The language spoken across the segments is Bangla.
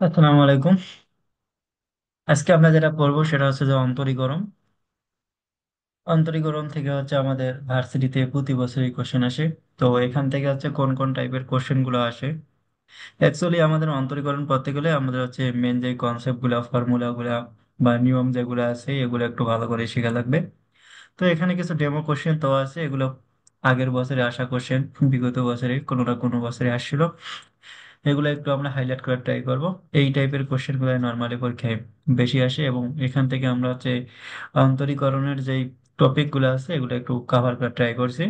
আসসালামু আলাইকুম। আজকে আমরা যেটা পড়বো সেটা হচ্ছে যে অন্তরীকরণ। অন্তরীকরণ থেকে হচ্ছে আমাদের ভার্সিটিতে প্রতি বছরই কোশ্চেন আসে। তো এখান থেকে হচ্ছে কোন কোন টাইপের কোশ্চেন গুলো আসে। অ্যাকচুয়ালি আমাদের অন্তরীকরণ পড়তে গেলে আমাদের হচ্ছে মেন যে কনসেপ্ট গুলা, ফর্মুলা গুলা বা নিয়ম যেগুলো আছে এগুলো একটু ভালো করে শেখা লাগবে। তো এখানে কিছু ডেমো কোশ্চেন তো আছে, এগুলো আগের বছরে আসা কোশ্চেন, বিগত বছরে কোনো না কোনো বছরে আসছিল। এগুলো একটু আমরা হাইলাইট করার ট্রাই করব। এই টাইপের কোশ্চেন গুলো নর্মালি পরীক্ষায় বেশি আসে এবং এখান থেকে আমরা হচ্ছে অন্তরীকরণের যে টপিক গুলো আছে এগুলো একটু কভার করার ট্রাই করছি।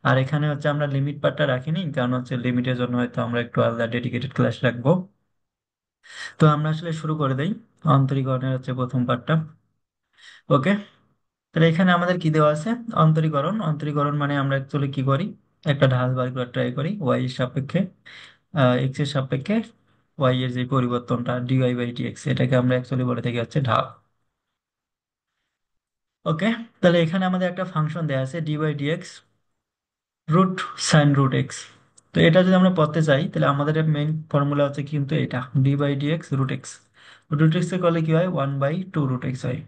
আর এখানে হচ্ছে আমরা লিমিট পার্টটা রাখিনি, কারণ হচ্ছে লিমিটের জন্য হয়তো আমরা একটু আলাদা ডেডিকেটেড ক্লাস রাখবো। তো আমরা আসলে শুরু করে দেই অন্তরীকরণের হচ্ছে প্রথম পার্টটা। ওকে, তাহলে এখানে আমাদের কি দেওয়া আছে? অন্তরীকরণ। অন্তরীকরণ মানে আমরা অ্যাকচুয়ালি কি করি, একটা ঢাল বার করার ট্রাই করি ওয়াই এর সাপেক্ষে, এক্স এর সাপেক্ষে ওয়াই এর যে পরিবর্তনটা ডিওয়াই বাই ডিএক্স, এটাকে আমরা অ্যাকচুয়ালি বলে থাকি হচ্ছে ঢাল। ওকে, তাহলে এখানে আমাদের একটা ফাংশন দেওয়া আছে d by dx root sine root x. তো এটা যদি আমরা পড়তে চাই তাহলে আমাদের মেইন ফর্মুলা হচ্ছে কিন্তু এটা D by dx root x. Root X এ করলে কি হয়, 1/2 রুট এক্স হয়।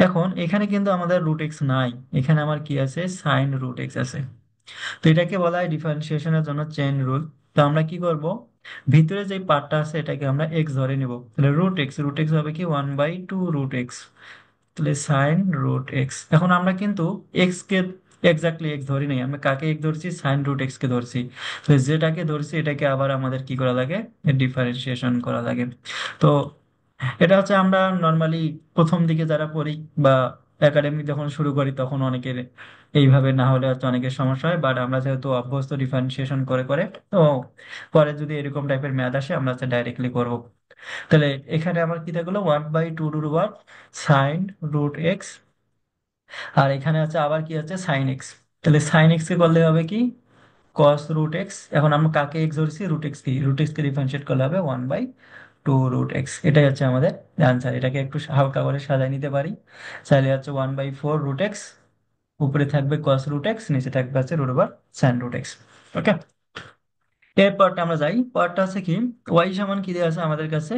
এখন এখানে কিন্তু আমাদের রুট এক্স নাই, এখানে আমার কি আছে, সাইন রুট এক্স আছে। তো এটাকে বলা হয় ডিফারেন্সিয়েশনের জন্য চেইন রুল। তো আমরা কি করব, ভিতরে যে পার্টটা আছে এটাকে আমরা এক্স ধরে নিব, তাহলে রুট এক্স হবে কি 1/2 রুট এক্স। তাহলে সাইন রুট এক্স। এখন আমরা কিন্তু এক্স কে এক্স্যাক্টলি এক্স ধরি নাই, আমরা কাকে এক্স ধরছি, সাইন রুট এক্স কে ধরছি। তো যেটাকে ধরছি এটাকে আবার আমাদের কি করা লাগে, ডিফারেন্সিয়েশন করা লাগে। তো এটা হচ্ছে আমরা নর্মালি প্রথম দিকে যারা পড়ি বা একাডেমিক যখন শুরু করি তখন অনেকের এইভাবে না হলে হচ্ছে অনেকের সমস্যা হয়, বাট আমরা যেহেতু অভ্যস্ত ডিফারেন্সিয়েশন করে করে, তো পরে যদি এরকম টাইপের ম্যাথ আসে আমরা হচ্ছে ডাইরেক্টলি করব। তাহলে এখানে আমার কি থাকলো, 1/2 সাইন রুট এক্স, আর এখানে আছে আবার কি আছে, সাইন এক্স। তাহলে সাইন এক্স কে করলে হবে কি, কস রুট এক্স। এখন আমরা কাকে এক্স ধরছি, রুট এক্স কে ডিফারেন্সিয়েট করলে হবে 1/2 রুট এক্স। এটাই হচ্ছে আমাদের আনসার। এটাকে একটু হালকা করে সাজাই নিতে পারি, চাইলে হচ্ছে 1/4 রুট এক্স, উপরে থাকবে কস রুট এক্স, নিচে থাকবে হচ্ছে root over sine root X. Okay, এর পরটা আমরা যাই। পরটা আছে কি, ওয়াই সমান কি দেওয়া আছে আমাদের কাছে,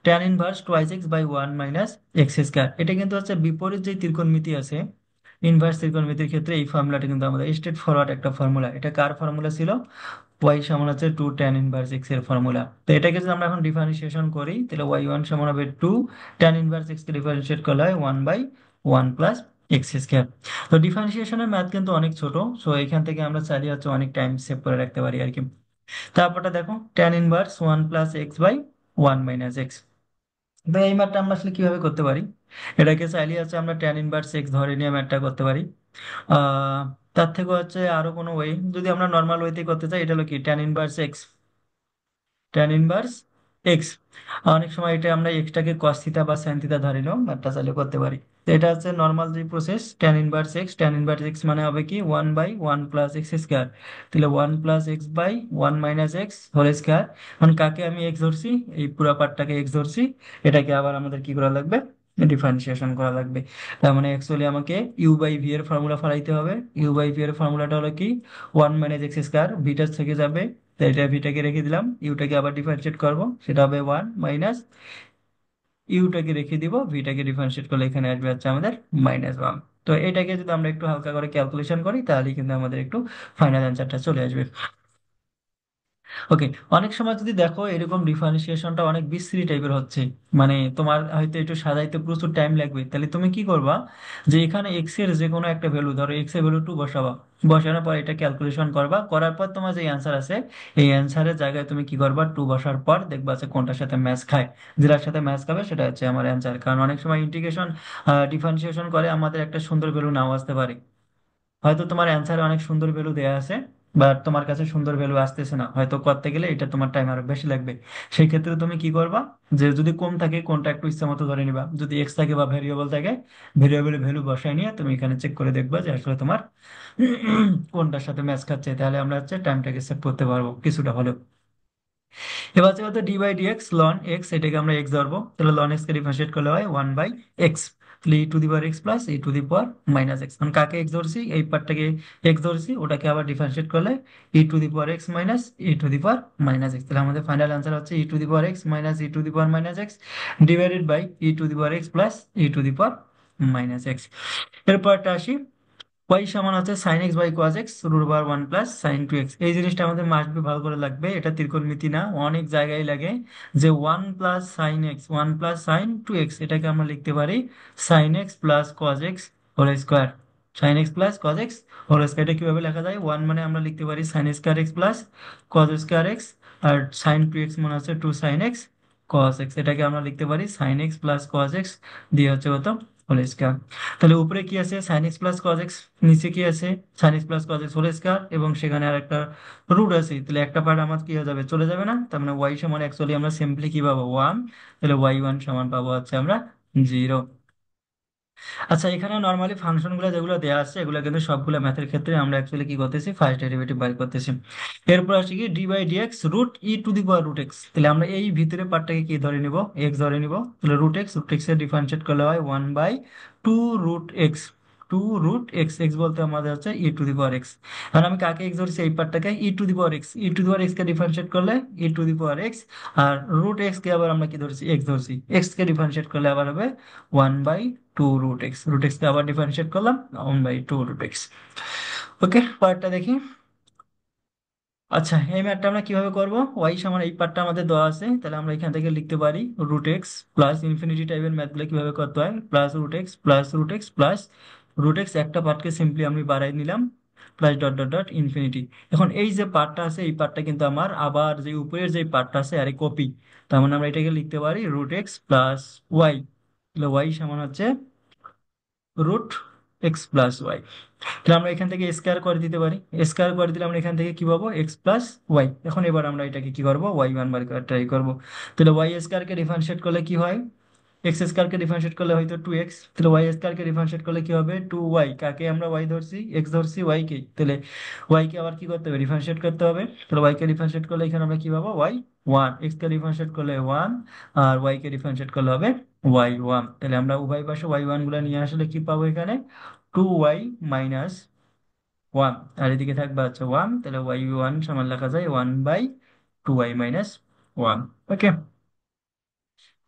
tan inverse twice x by 1 - x square. এটা কিন্তু হচ্ছে বিপরীত যে ত্রিকোণমিতি আছে, ইনভার্স ত্রিকোণমিতির ক্ষেত্রে এই ফর্মুলাটা কিন্তু আমাদের স্ট্রেট ফরওয়ার্ড একটা ফর্মুলা। এটা কার ফর্মুলা ছিল, ওয়াই সমান হচ্ছে 2 tan ইনভার্স এক্স এর ফর্মুলা। তো এটাকে যদি আমরা এখন ডিফারেন্সিয়েশন করি তাহলে ওয়াই 1 সমান হবে 2 tan ইনভার্স এক্স কে ডিফারেন্সিয়েট করলে হয় 1/1 + এক্স স্কয়ার। তো ডিফারেন্সিয়েশনের ম্যাথ কিন্তু অনেক ছোট, সো এখান থেকে আমরা চাইলে হচ্ছে অনেক টাইম সেভ করে রাখতে পারি আর কি। তারপরটা দেখো, tan−1 + x/1 - এক্স। তো এই ম্যাথটা আমরা আসলে কিভাবে করতে পারি, এটাকে চাইলে হচ্ছে আমরা tan−1 এক্স ধরে নিয়ে ম্যাথটা করতে পারি। তার থেকে হচ্ছে আরো কোনো ওয়ে, যদি আমরা নর্মাল ওয়েতে করতে চাই, এটা হলো কি tan−1 এক্স। অনেক সময় এটা আমরা এক্সটাকে কস থিটা বা সাইন থিটা ধরে নিও, ম্যাথটা চাইলে করতে পারি। তো এটা হচ্ছে নর্মাল যে প্রসেস, tan−1 এক্স মানে হবে কি 1/1 + এক্স স্কয়ার। তাহলে 1 + x/1 - এক্স হোল স্কয়ার। এখন কাকে আমি এক্স ধরছি, এই পুরো পার্টটাকে এক্স ধরছি, এটাকে আবার আমাদের কি করা লাগবে, ডিফারেন্সিয়েশন করা লাগবে। তার মানে অ্যাকচুয়ালি আমাকে u/v এর ফর্মুলা ফলাইতে হবে। u/v এর ফর্মুলাটা হলো কি 1 - এক্স স্কয়ার, ভিটা থেকে যাবে, তো এটা ভিটাকে রেখে দিলাম, ইউটাকে আবার ডিফারেন্সিয়েট করব, সেটা হবে 1 - ইউটাকে রেখে দিব, ভিটাকে ডিফারেন্সিয়েট করলে এখানে আসবে হচ্ছে আমাদের -1। তো এটাকে যদি আমরা একটু হালকা করে ক্যালকুলেশন করি তাহলে কিন্তু আমাদের একটু ফাইনাল অ্যান্সারটা চলে আসবে। ওকে, অনেক সময় যদি দেখো এরকম ডিফারেন্সিয়েশনটা অনেক বিশ্রী টাইপের হচ্ছে, মানে তোমার হয়তো একটু সাজাইতে প্রচুর টাইম লাগবে, তাহলে তুমি কি করবা, যে এখানে এক্স এর যে কোনো একটা ভ্যালু, ধরো এক্স এর ভ্যালু 2 বসাবা, বসানোর পর এটা ক্যালকুলেশন করবা, করার পর তোমার যে অ্যান্সার আছে এই অ্যান্সারের জায়গায় তুমি কি করবা, 2 বসার পর দেখবা যে কোনটার সাথে ম্যাচ খায়, যেটার সাথে ম্যাচ খাবে সেটা হচ্ছে আমার অ্যান্সার। কারণ অনেক সময় ইন্টিগ্রেশন ডিফারেন্সিয়েশন করে আমাদের একটা সুন্দর ভ্যালু নাও আসতে পারে, হয়তো তোমার অ্যান্সারে অনেক সুন্দর ভ্যালু দেয়া আছে, বাট তোমার কাছে সুন্দর ভ্যালু আসতেছে না, হয়তো করতে গেলে এটা তোমার টাইম আরো বেশি লাগবে। সেই ক্ষেত্রে তুমি কি করবা, যে যদি কম থাকে কোনটা একটু ইচ্ছা মতো ধরে নিবা, যদি এক্স থাকে বা ভেরিয়েবল থাকে, ভেরিয়েবলের ভ্যালু বসাই নিয়ে তুমি এখানে চেক করে দেখবা যে আসলে তোমার কোনটার সাথে ম্যাচ খাচ্ছে, তাহলে আমরা হচ্ছে টাইমটাকে সেভ করতে পারবো কিছুটা হলেও। এবার যেহেতু d by dx ln x, এটাকে আমরা এক্স ধরবো, তাহলে লন এক্স কে ডিফারেন্সিয়েট করলে হয় 1/x। তাহলে E to the power X plus E to the power minus X. কারণ কাকে এক্স ধরছি, এই পার্টটাকে এক্স ধরছি, ওটাকে আবার ডিফারেন্সিয়েট করলে ই to the power x minus E to the power minus X. তাহলে আমাদের ফাইনাল অ্যান্সার হচ্ছে E to the power x minus E to the power minus X divided by E to the power X plus E to the power minus X. এরপরটা আসি, ওয়াই সমান হচ্ছে sine X by cos X root over one plus sine two X. এই জিনিসটা আমাদের মাস্ট বি ভালো করে লাগবে, এটা ত্রিকোণমিতি না, অনেক জায়গায় লাগে। যে one plus sine X, one plus sine two X, এটাকে আমরা লিখতে পারি sine x plus cos X whole square. Sine x plus cos X whole square, এটা কিভাবে লেখা যায়? ওয়ান মানে আমরা লিখতে পারি sine square X plus cos square X, আর সাইন টু এক্স মানে হচ্ছে two sine X cos X, এটাকে আমরা লিখতে পারি sine x plus cos X দিয়ে হচ্ছে কত হোল স্কোয়ার। তাহলে উপরে কি আছে sine x plus cos x, নিচে কি আছে sine x plus cos x whole square, এবং সেখানে আর একটা রুট আছে। তাহলে একটা পার্ট আমার কি হয়ে যাবে, চলে যাবে না? তার মানে ওয়াই সমান অ্যাকচুয়ালি আমরা সিম্পলি কি পাবো, ওয়ান। তাহলে ওয়াই ওয়ান সমান পাবো হচ্ছে আমরা জিরো। আচ্ছা, এখানে নর্মালি ফাংশন গুলো যেগুলো দেওয়া আছে, এগুলো কিন্তু সবগুলো ম্যাথের ক্ষেত্রে আমরা অ্যাকচুয়ালি কি করতেছি, ফার্স্ট ডেরিভেটিভ বের করতেছি। এরপর আসি কি d by dx root e to the power root x. তাহলে আমরা এই ভিতরে পার্টটাকে কি ধরে নিব, এক্স ধরে নিব। তাহলে রুট এক্স এর ডিফারেন্সিয়েট করলে হয় one by two root x. Two root x, x বলতে আমাদের হচ্ছে E to the power x. কারণ আমি কাকে এক্স ধরছি, এই পার্টটাকে E to the power X, E to the power x কে ডিফারেন্সিয়েট করলে ই টু দি পাওয়ার এক্স। আর রুট এক্স কে আবার আমরা কি ধরছি, এক্স ধরছি, এক্স কে ডিফারেন্সিয়েট করলে আবার হবে one by two root x. Root x কে আবার ডিফারেন্সিয়েট করলাম one by two root X. Okay, পরেরটা দেখি। আচ্ছা, এই ম্যাথটা আমরা কিভাবে করব, ওয়াই সমান এই পার্টটা আমাদের দেওয়া আছে, তাহলে আমরা এখান থেকে লিখতে পারি রুট এক্স প্লাস ইনফিনিটি টাইপের ম্যাথগুলো কিভাবে করতে হয়, plus root x plus root x plus root x, একটা পার্টকে সিম্পলি আমি বাড়াই নিলাম, plus dot dot dot infinity. এখন এই যে পার্টটা আছে, এই পার্টটা কিন্তু আমার আবার যে উপরের যে পার্টটা আছে আরে কপি। তার মানে আমরা এটাকে লিখতে পারি রুট এক্স প্লাস ওয়াই। তাহলে ওয়াই সমান হচ্ছে রুট এক্স প্লাস ওয়াই। তাহলে আমরা এখান থেকে স্কোয়ার করে দিতে পারি, স্কোয়ার করে দিলে আমরা এখান থেকে কি পাবো, এক্স প্লাস ওয়াই। এখন এবার আমরা এটাকে কি করবো, ওয়াই ওয়ান বার করার ট্রাই করবো। তাহলে ওয়াই স্কোয়ারকে ডিফারেন্সিয়েট করলে কি হয়, এক্স স্কোয়ারকে ডিফারেন্সিয়েট করলে হয়তো টু এক্স। তাহলে ওয়াই স্কোয়ারকে ডিফারেন্সিয়েট করলে কি হবে, টু ওয়াই। কাকে আমরা ওয়াই ধরছি, এক্স ধরছি, ওয়াই কে। তাহলে ওয়াই কে আবার কি করতে হবে, ডিফারেন্সিয়েট করতে হবে। তাহলে ওয়াই কে ডিফারেন্সিয়েট করলে এখানে আমরা কি পাবো, ওয়াই ওয়ান। এক্স কে ডিফারেন্সিয়েট করলে ওয়ান, আর ওয়াই কে ডিফারেন্সিয়েট করলে হবে ওয়াই ওয়ান। তাহলে আমরা উভয় পাশে ওয়াই ওয়ান গুলা নিয়ে আসলে কি পাবো, এখানে টু ওয়াই মাইনাস ওয়ান। আর এদিকে থাকবে হচ্ছে ওয়ান। তাহলে ওয়াই ওয়ান সমান লেখা যায় one by two Y minus one. Okay.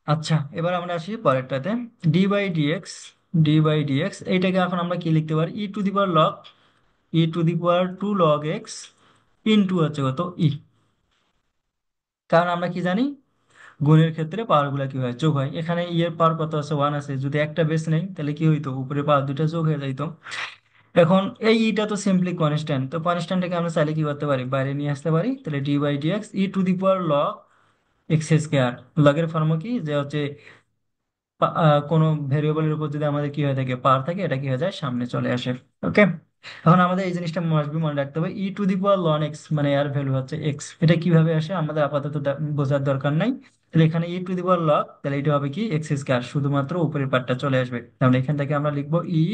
আচ্ছা, এবার আমরা আসি পরেরটাতে, D by DX. D by DX এইটাকে এখন আমরা কি লিখতে পারি, E to the power log, E to the power two log X into হচ্ছে কত ই। কারণ আমরা কি জানি, গুণের ক্ষেত্রে পাওয়ার গুলা কি হয়, যোগ হয়। এখানে ই এর পাওয়ার কত আছে, ওয়ান আছে, যদি একটা বেস নেই তাহলে কি হইতো, উপরে পাওয়ার দুইটা যোগ হয়ে যাইতো। এখন এই ইটা তো সিম্পলি কনস্ট্যান্ট, তো কনস্ট্যান্টটাকে আমরা চাইলে কি করতে পারি, বাইরে নিয়ে আসতে পারি। তাহলে D by DX E to the power log X square. লগের ফর্ম কি, যে হচ্ছে কোনো ভেরিয়েবলের উপর যদি আমাদের কি হয়ে থাকে, পাওয়ার থাকে, এটা কি হয়ে যায়, সামনে চলে আসে। ওকে। এখন আমাদের এই জিনিসটা মাস্ট বি মনে রাখতে হবে, E to the power ln X মানে এর ভ্যালু হচ্ছে এক্স। এটা কিভাবে আসে আমাদের আপাতত বোঝার দরকার নাই। তাহলে এখানে ই টু দি পাওয়ার লগ, তাহলে এটা হবে কি এক্স স্কোয়ার, শুধুমাত্র উপরের পার্টটা চলে আসবে। তাহলে এখান থেকে আমরা লিখবো e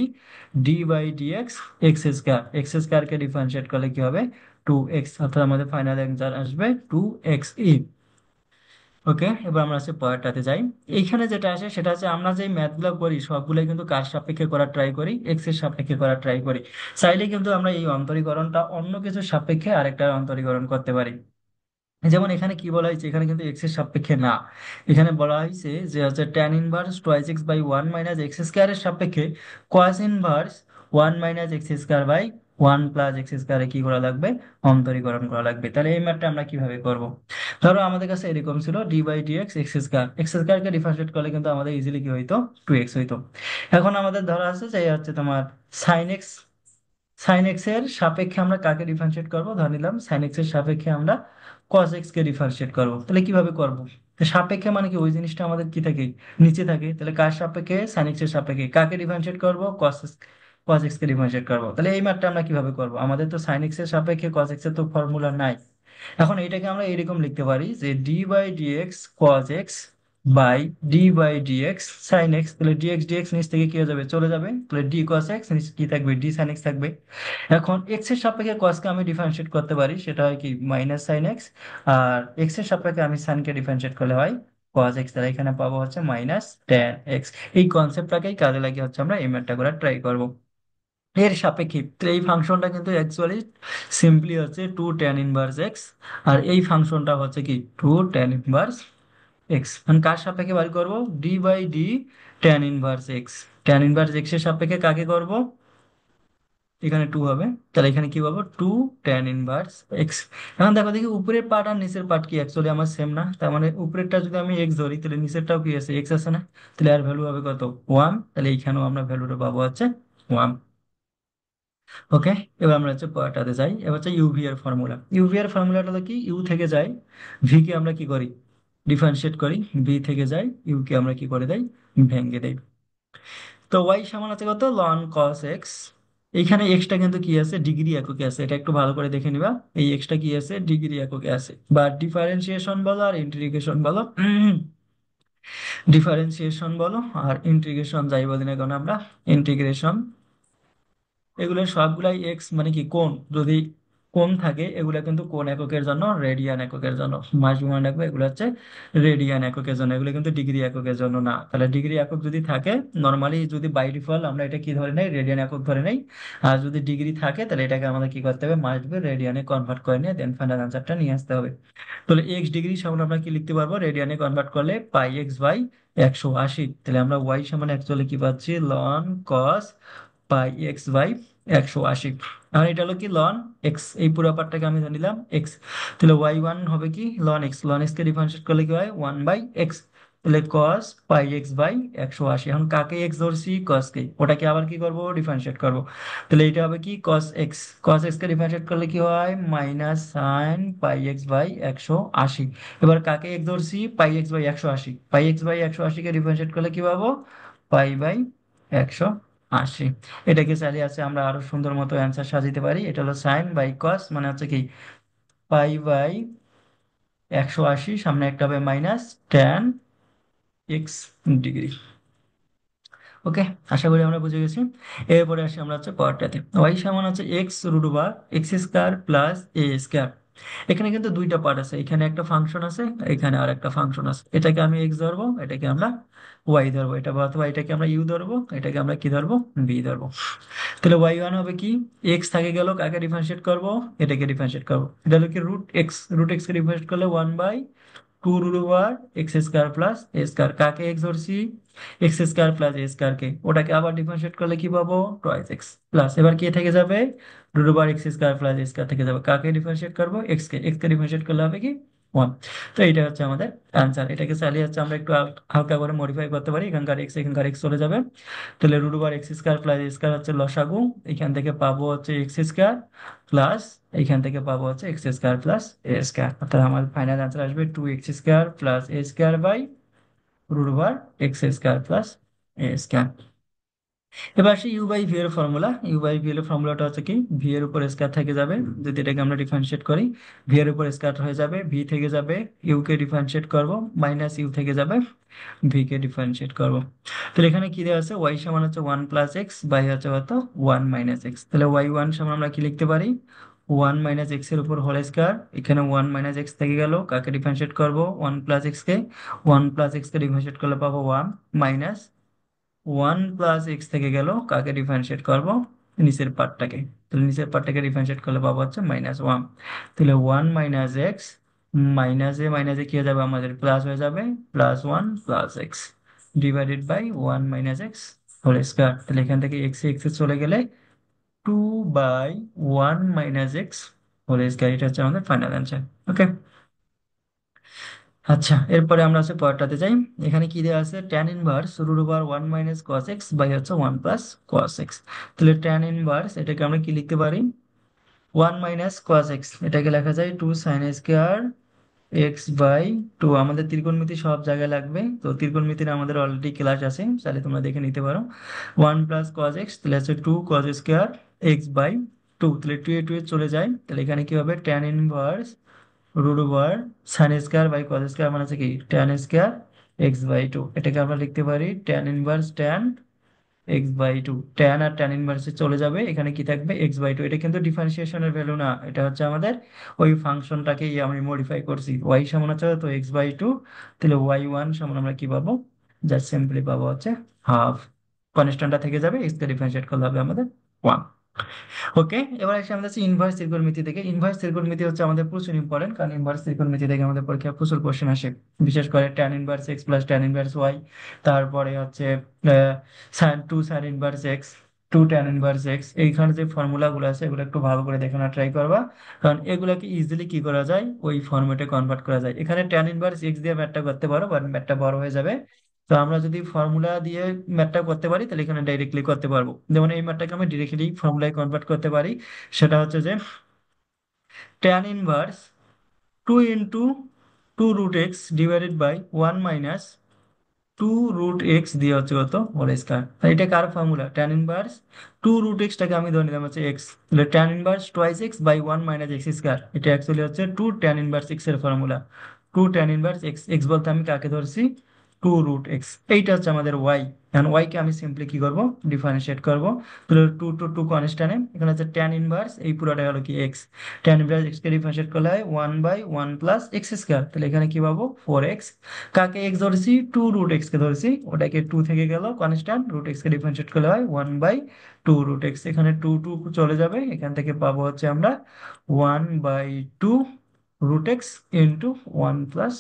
d by dx x square. X square কে ডিফারেন্সিয়েট করলে কি হবে, টু এক্স, অর্থাৎ আমাদের ফাইনাল অ্যান্সার আসবে টু এক্স ই। ওকে, এবার আমরা হচ্ছে পরেরটাতে যাই। এইখানে যেটা আসে সেটা হচ্ছে, আমরা যে ম্যাথ গুলো করি সবগুলাই কিন্তু কার সাপেক্ষে করার ট্রাই করি, এক্স এর সাপেক্ষে করার ট্রাই করি। চাইলে কিন্তু আমরা এই অন্তরীকরণটা অন্য কিছুর সাপেক্ষে আরেকটা অন্তরীকরণ করতে পারি। যেমন এখানে কি বলা হয়েছে, এখানে কিন্তু এক্স এর সাপেক্ষে না, এখানে বলা হয়েছে যে হচ্ছে tan inverse twice x by one minus x square এর সাপেক্ষে cos inverse one minus x square by one plus x স্কোয়ারে কি করা লাগবে, অন্তরীকরণ করা লাগবে। তাহলে এই ম্যাথটা আমরা কিভাবে করব, ধরো আমাদের কাছে এরকম ছিল D by D x X square, X স্কোয়ারকে ডিফারেন্সিয়েট করলে কিন্তু আমাদের ইজিলি কি হইতো, টু এক্স হইতো। এখন আমাদের ধরা আছে যে হচ্ছে তোমার সাইন এক্স, সাইন এক্স এর সাপেক্ষে আমরা কাকে ডিফারেন্সিয়েট করবো, ধরে নিলাম সাইন এক্স এর সাপেক্ষে আমরা কস এক্স কে ডিফারেন্সিয়েট করবো। তাহলে কিভাবে করবো, তো সাপেক্ষে মানে কি, ওই জিনিসটা আমাদের কি থাকে, নিচে থাকে। তাহলে কার সাপেক্ষে, সাইন এক্স এর সাপেক্ষে কাকে ডিফারেন্সিয়েট করবো, কস এক্স কে ডিফারেন্সিয়েট করবো। তাহলে এই ম্যাথটা আমরা কিভাবে করবো, আমাদের তো সাইন এক্স এর সাপেক্ষে কস এক্স এর তো ফর্মুলা নাই। এখন এটাকে আমরা এরকম লিখতে পারি যে d by dx cos x by d by dx sine x. তাহলে ডিএক্স ডিএক্স নিচ থেকে কি হয়ে যাবে, চলে যাবে। তাহলে ডি কস এক্স নিচ কি থাকবে, ডি সাইন এক্স থাকবে। এখন এক্স এর সাপেক্ষে কসকে আমি ডিফারেন্সিয়েট করতে পারি, সেটা হয় কি মাইনাস সাইন এক্স। আর এক্স এর সাপেক্ষে আমি সাইনকে ডিফারেন্সিয়েট করলে হয় কজ এক্স, তাহলে এখানে পাবো হচ্ছে মাইনাস টেন এক্স। এই কনসেপ্টটাকেই কাজে লাগিয়ে হচ্ছে আমরা এই ম্যাথটা করে ট্রাই করব। এর সাপেক্ষে তো এই ফাংশনটা কিন্তু অ্যাকচুয়ালি সিম্পলি হচ্ছে টু ট্যান ইনভার্স এক্স, আর এই ফাংশনটা হচ্ছে কি টু ট্যান ইনভার্স এক্স। মানে কার সাপেক্ষে বার করব, d by d tan inverse x. Tan inverse x এর সাপেক্ষে কাকে করব, এখানে টু হবে, তাহলে এখানে কি পাবো টু ট্যান ইনভার্স এক্স। এখন দেখো দেখি উপরের পার্ট আর নিচের পার্ট কি অ্যাকচুয়ালি আমার সেম না, তার মানে উপরেরটা যদি আমি এক্স ধরি তাহলে নিচেরটাও কি আছে এক্স আছে না, তাহলে আর ভ্যালু হবে কত ওয়ান, তাহলে এইখানেও আমরা ভ্যালুটা পাবো হচ্ছে ওয়ান। ওকে, এবার আমরা হচ্ছে পরেরটাতে যাই। এবার হচ্ছে ইউভি এর ফর্মুলা। ইউভি এর ফর্মুলাটা হলো কি, ইউ থেকে যাই ভি কে আমরা কি করি ডিফারেন্সিয়েট করি, ভি থেকে যাই ইউ কে আমরা কি করে দেই ভেঙে দেই। তো ওয়াই সমান আছে কত লন কস এক্স, এইখানে এক্সটা কিন্তু কি আছে ডিগ্রি এককে আছে, এটা একটু ভালো করে দেখে নিবা। এই এক্সটা কি আছে ডিগ্রি এককে আছে, বা ডিফারেন্সিয়েশন বলো আর ইন্টিগ্রেশন বলো, ডিফারেন্সিয়েশন বলো আর ইন্টিগ্রেশন যাই বলি না কেন আমরা, ইন্টিগ্রেশন, এগুলো সবগুলাই এক্স মানে কি কোণ, যদি কোণ থাকে এগুলা কিন্তু কোণ এককের জন্য, রেডিয়ান এককের জন্য মাস মনে রাখবে, এগুলো হচ্ছে রেডিয়ান এককের জন্য, এগুলো কিন্তু ডিগ্রি এককের জন্য না। তাহলে ডিগ্রি একক যদি থাকে, নর্মালি যদি বাই ডিফল্ট আমরা এটা কি ধরে নেই রেডিয়ান একক ধরে নেই, আর যদি ডিগ্রি থাকে তাহলে এটাকে আমাদের কি করতে হবে মাস্ট বি রেডিয়ানে কনভার্ট করে নিয়ে দেন ফাইনাল আনসারটা নিয়ে আসতে হবে। তাহলে এক্স ডিগ্রি সমান আমরা কি লিখতে পারবো, রেডিয়ানে কনভার্ট করলে পাই এক্স বাই 180। তাহলে আমরা ওয়াই সমান অ্যাকচুয়ালি কি পাচ্ছি ln cos pi x by 180। এখন এটা হলো কি লন এক্স, এই পুরো পার্টটাকে আমি ধরে নিলাম এক্স, তাহলে ওয়াই ওয়ান হবে কি লন এক্স, লন এক্স কে ডিফারেন্সিয়েট করলে কি হয় ওয়ান বাই এক্স, তাহলে কস পাই এক্স বাই 180। এখন কাকে এক্স ধরছি কস কে, ওটাকে আবার কি করব ডিফারেন্সিয়েট করব, তাহলে এটা হবে কি কস এক্স, কস এক্স কে ডিফারেন্সিয়েট করলে কি হয় minus sine pi x by 180। এবার কাকে এক্স ধরছি pi x by 180, pi x by 180 কে ডিফারেন্সিয়েট করলে কি পাবো পাই বাই 180। এটাকে চালিয়ে আছে আমরা আরো সুন্দর মতো অ্যান্সার সাজাতে পারি, এটা হলো সাইন বাই কস মানে হচ্ছে কি পাই বাই 180, সামনে একটা হবে মাইনাস ট্যান এক্স ডিগ্রি। ওকে, আশা করি আমরা বুঝে গেছি। এরপরে আসি আমরা হচ্ছে পরেরটাতে, ওয়াই সমান হচ্ছে X root over x square plus এ স্কোয়ার। এখানে কিন্তু দুইটা পার্ট আছে, এখানে একটা ফাংশন আছে, এখানে আর একটা ফাংশন আছে, এটাকে আমি এক্স ধরবো, এটাকে আমরা ওয়াই ধরবো, এটা অথবা এটাকে আমরা ইউ ধরবো, এটাকে আমরা কি ধরবো বি ধরবো। তাহলে ওয়াই ওয়ান হবে কি এক্স থাকে গেল, কাকে ডিফারেন্সিয়েট করবো এটাকে ডিফারেন্সিয়েট করবো, এটা হলো কি রুট এক্স, রুট এক্স কে ডিফারেন্সিয়েট করলে one by two root over x square plus A square, কাকে এক্স ধরছি এক্স স্কোয়ার প্লাস এ স্কোয়ার কে, ওটাকে আবার ডিফারেন্সিয়েট করলে কি পাবো টয়েস এক্স প্লাস, এবার কে থেকে যাবে root over x square plus এ স্কোয়ার থেকে যাবে, কাকে ডিফারেন্সিয়েট করবো এক্স কে, এক্স কে ডিফারেন্সিয়েট করলে হবে কি ওয়ান। তো এটা হচ্ছে আমাদের অ্যান্সার, এটাকে চালিয়ে হচ্ছে আমরা একটু হালকা করে মডিফাই করতে পারি, এখানকার এক্স চলে যাবে, তাহলে root over x square plus এ স্কোয়ার হচ্ছে লসাগু, এখান থেকে পাবো হচ্ছে এক্স স্কোয়ার প্লাস এইখান থেকে পাবো হচ্ছে এক্স স্কোয়ার প্লাস এ স্কোয়ার, অর্থাৎ আমাদের ফাইনাল আনসার আসবে two x square plus A square by root over x square plus A square. এবার আসি ইউ বাই ভি এর ফর্মুলা। ইউ বাই ভি এর ফর্মুলাটা হচ্ছে কি ভি এর উপর স্কোয়ার থেকে যাবে, যদি এটাকে আমরা ডিফারেন্সিয়েট করি ভি এর উপর স্কোয়ার হয়ে যাবে, ভি থেকে যাবে ইউ কে ডিফারেন্সিয়েট করব, মাইনাস ইউ থেকে যাবে ভি কে ডিফারেন্সিয়েট করব। তাহলে এখানে কি দেওয়া আছে ওয়াই সমান হচ্ছে ওয়ান প্লাস এক্স বাই হচ্ছে কত ওয়ান মাইনাস এক্স, তাহলে ওয়াই ওয়ান সমান আমরা কি লিখতে পারি ওয়ান মাইনাস এক্স এর উপর হোল স্কোয়ার, এখানে ওয়ান মাইনাস এক্স থেকে গেল, কাকে ডিফারেন্সিয়েট করব ওয়ান প্লাস এক্স কে, ওয়ান প্লাস এক্স কে ডিফারেন্সিয়েট করলে পাবো one minus one plus x থেকে গেল, কাকে ডিফারেন্সিয়েট করব নিচের পার্টটাকে, তাহলে নিচের পার্টটাকে ডিফারেন্সিয়েট করলে পাবো হচ্ছে মাইনাস ওয়ান, তাহলে ওয়ান মাইনাস এক্স মাইনাসে কি হয়ে যাবে আমাদের প্লাস হয়ে যাবে plus one plus x divided by one minus x whole square, তাহলে এখান থেকে এক্স এক্স চলে গেলে two by one minus x whole square, এটা হচ্ছে আমাদের ফাইনাল অ্যান্সার। ওকে, আচ্ছা এরপরে আমরা হচ্ছে পরেরটাতে যাই। এখানে কি দেওয়া আছে tan inverse root over one minus cos x by হচ্ছে ওয়ান প্লাস কস এক্স, তাহলে ট্যান ইনভার্স এটাকে আমরা কি লিখতে পারি ওয়ান মাইনাস কস এক্স, এটাকে লেখা যায় two sine square x by two, আমাদের ত্রিকোণমিতি সব জায়গায় লাগবে, তো ত্রিকোণমিতির আমাদের অলরেডি ক্লাস আছে, তাহলে তোমরা দেখে নিতে পারো। ওয়ান প্লাস কস এক্স তাহলে হচ্ছে two cos square x by two, তাহলে টু এ চলে যায়, তাহলে এখানে কি হবে tan inverse root over sine square by cos square মানে হচ্ছে কি tan square x by two, এটাকে আমরা লিখতে পারি tan inverse tan x/2। Tan আর ট্যান ইনভার্সে চলে যাবে, এখানে কি থাকবে x/2। এটা কিন্তু ডিফারেন্সিয়েশনের ভ্যালু না, এটা হচ্ছে আমাদের ওই ফাংশনটাকে আমি মডিফাই করছি। y সমান হচ্ছে তো x/2, তাহলে y1 সমান আমরা কি পাবো, জাস্ট সিম্পলি পাবো হচ্ছে হাফ। কনস্ট্যান্টটা থেকে যাবে, x কে ডিফারেন্সিয়েট করলে হবে আমাদের 1। ওকে, এবার এসে আমাদের হচ্ছে ইনভার্স ত্রিকোণমিতি থেকে। ইনভার্স ত্রিকোণমিতি হচ্ছে আমাদের প্রচুর ইম্পর্টেন্ট, কারণ ইনভার্স ত্রিকোণমিতি থেকে আমাদের পরীক্ষায় প্রচুর কোশ্চেন আসে, বিশেষ করে tan inverse x plus tan inverse y, তারপরে হচ্ছে sine inverse x, two tan inverse x. এইখানে যে ফর্মুলা গুলো আছে এগুলো একটু ভালো করে দেখানোর ট্রাই করবা, কারণ এগুলাকে ইজিলি কি করা যায়, ওই ফর্মেটে কনভার্ট করা যায়। এখানে ট্যান ইনভার্স এক্স দিয়ে ম্যাথটা করতে পারো, বাট ম্যাথটা বড় হয়ে যাবে। তো আমরা যদি ফর্মুলা দিয়ে ম্যাথটা করতে পারি তাহলে এখানে ডাইরেক্টলি করতে পারবো। যেমন এই ম্যাথটাকে আমি ডিরেক্টলি ফর্মুলায় কনভার্ট করতে পারি। সেটা হচ্ছে যে tan inverse 2 × 2 √x divided by 1 - 2 √x দিয়ে হচ্ছে কত, হোল স্কয়ার। এটা কার ফর্মুলা, tan ইনভার্স 2 √x টাকে আমি ধরে নিলাম হচ্ছে x, তাহলে tan inverse twice x by 1 - x²। এটা অ্যাকচুয়ালি হচ্ছে 2 tan ইনভার্স x এর formula. 2 tan inverse x, x বলতে আমি কাকে ধরছি, 2 √x। এইটা হচ্ছে আমাদের y। এখন y কে আমি সিম্পলি কি করব, ডিফারেন্সিয়েট করব। তাহলে 2 কনস্ট্যান্ট, এখানে হচ্ছে tan ইনভার্স, এই পুরোটা হলো কি x। tan ইনভার্স x কে ডিফারেন্সিয়েট করলে হয় 1/1 + x²। তাহলে এখানে কি পাবো, 4x। কাকে x ধরেছি, 2 √x কে ধরেছি, ওটাকে 2 থেকে গেল কনস্ট্যান্ট, √x কে ডিফারেন্সিয়েট করলে হয় 1/2 √x। এখানে 2 চলে যাবে, এখান থেকে পাবো হচ্ছে আমরা 1/2 √x ইন্টু 1 +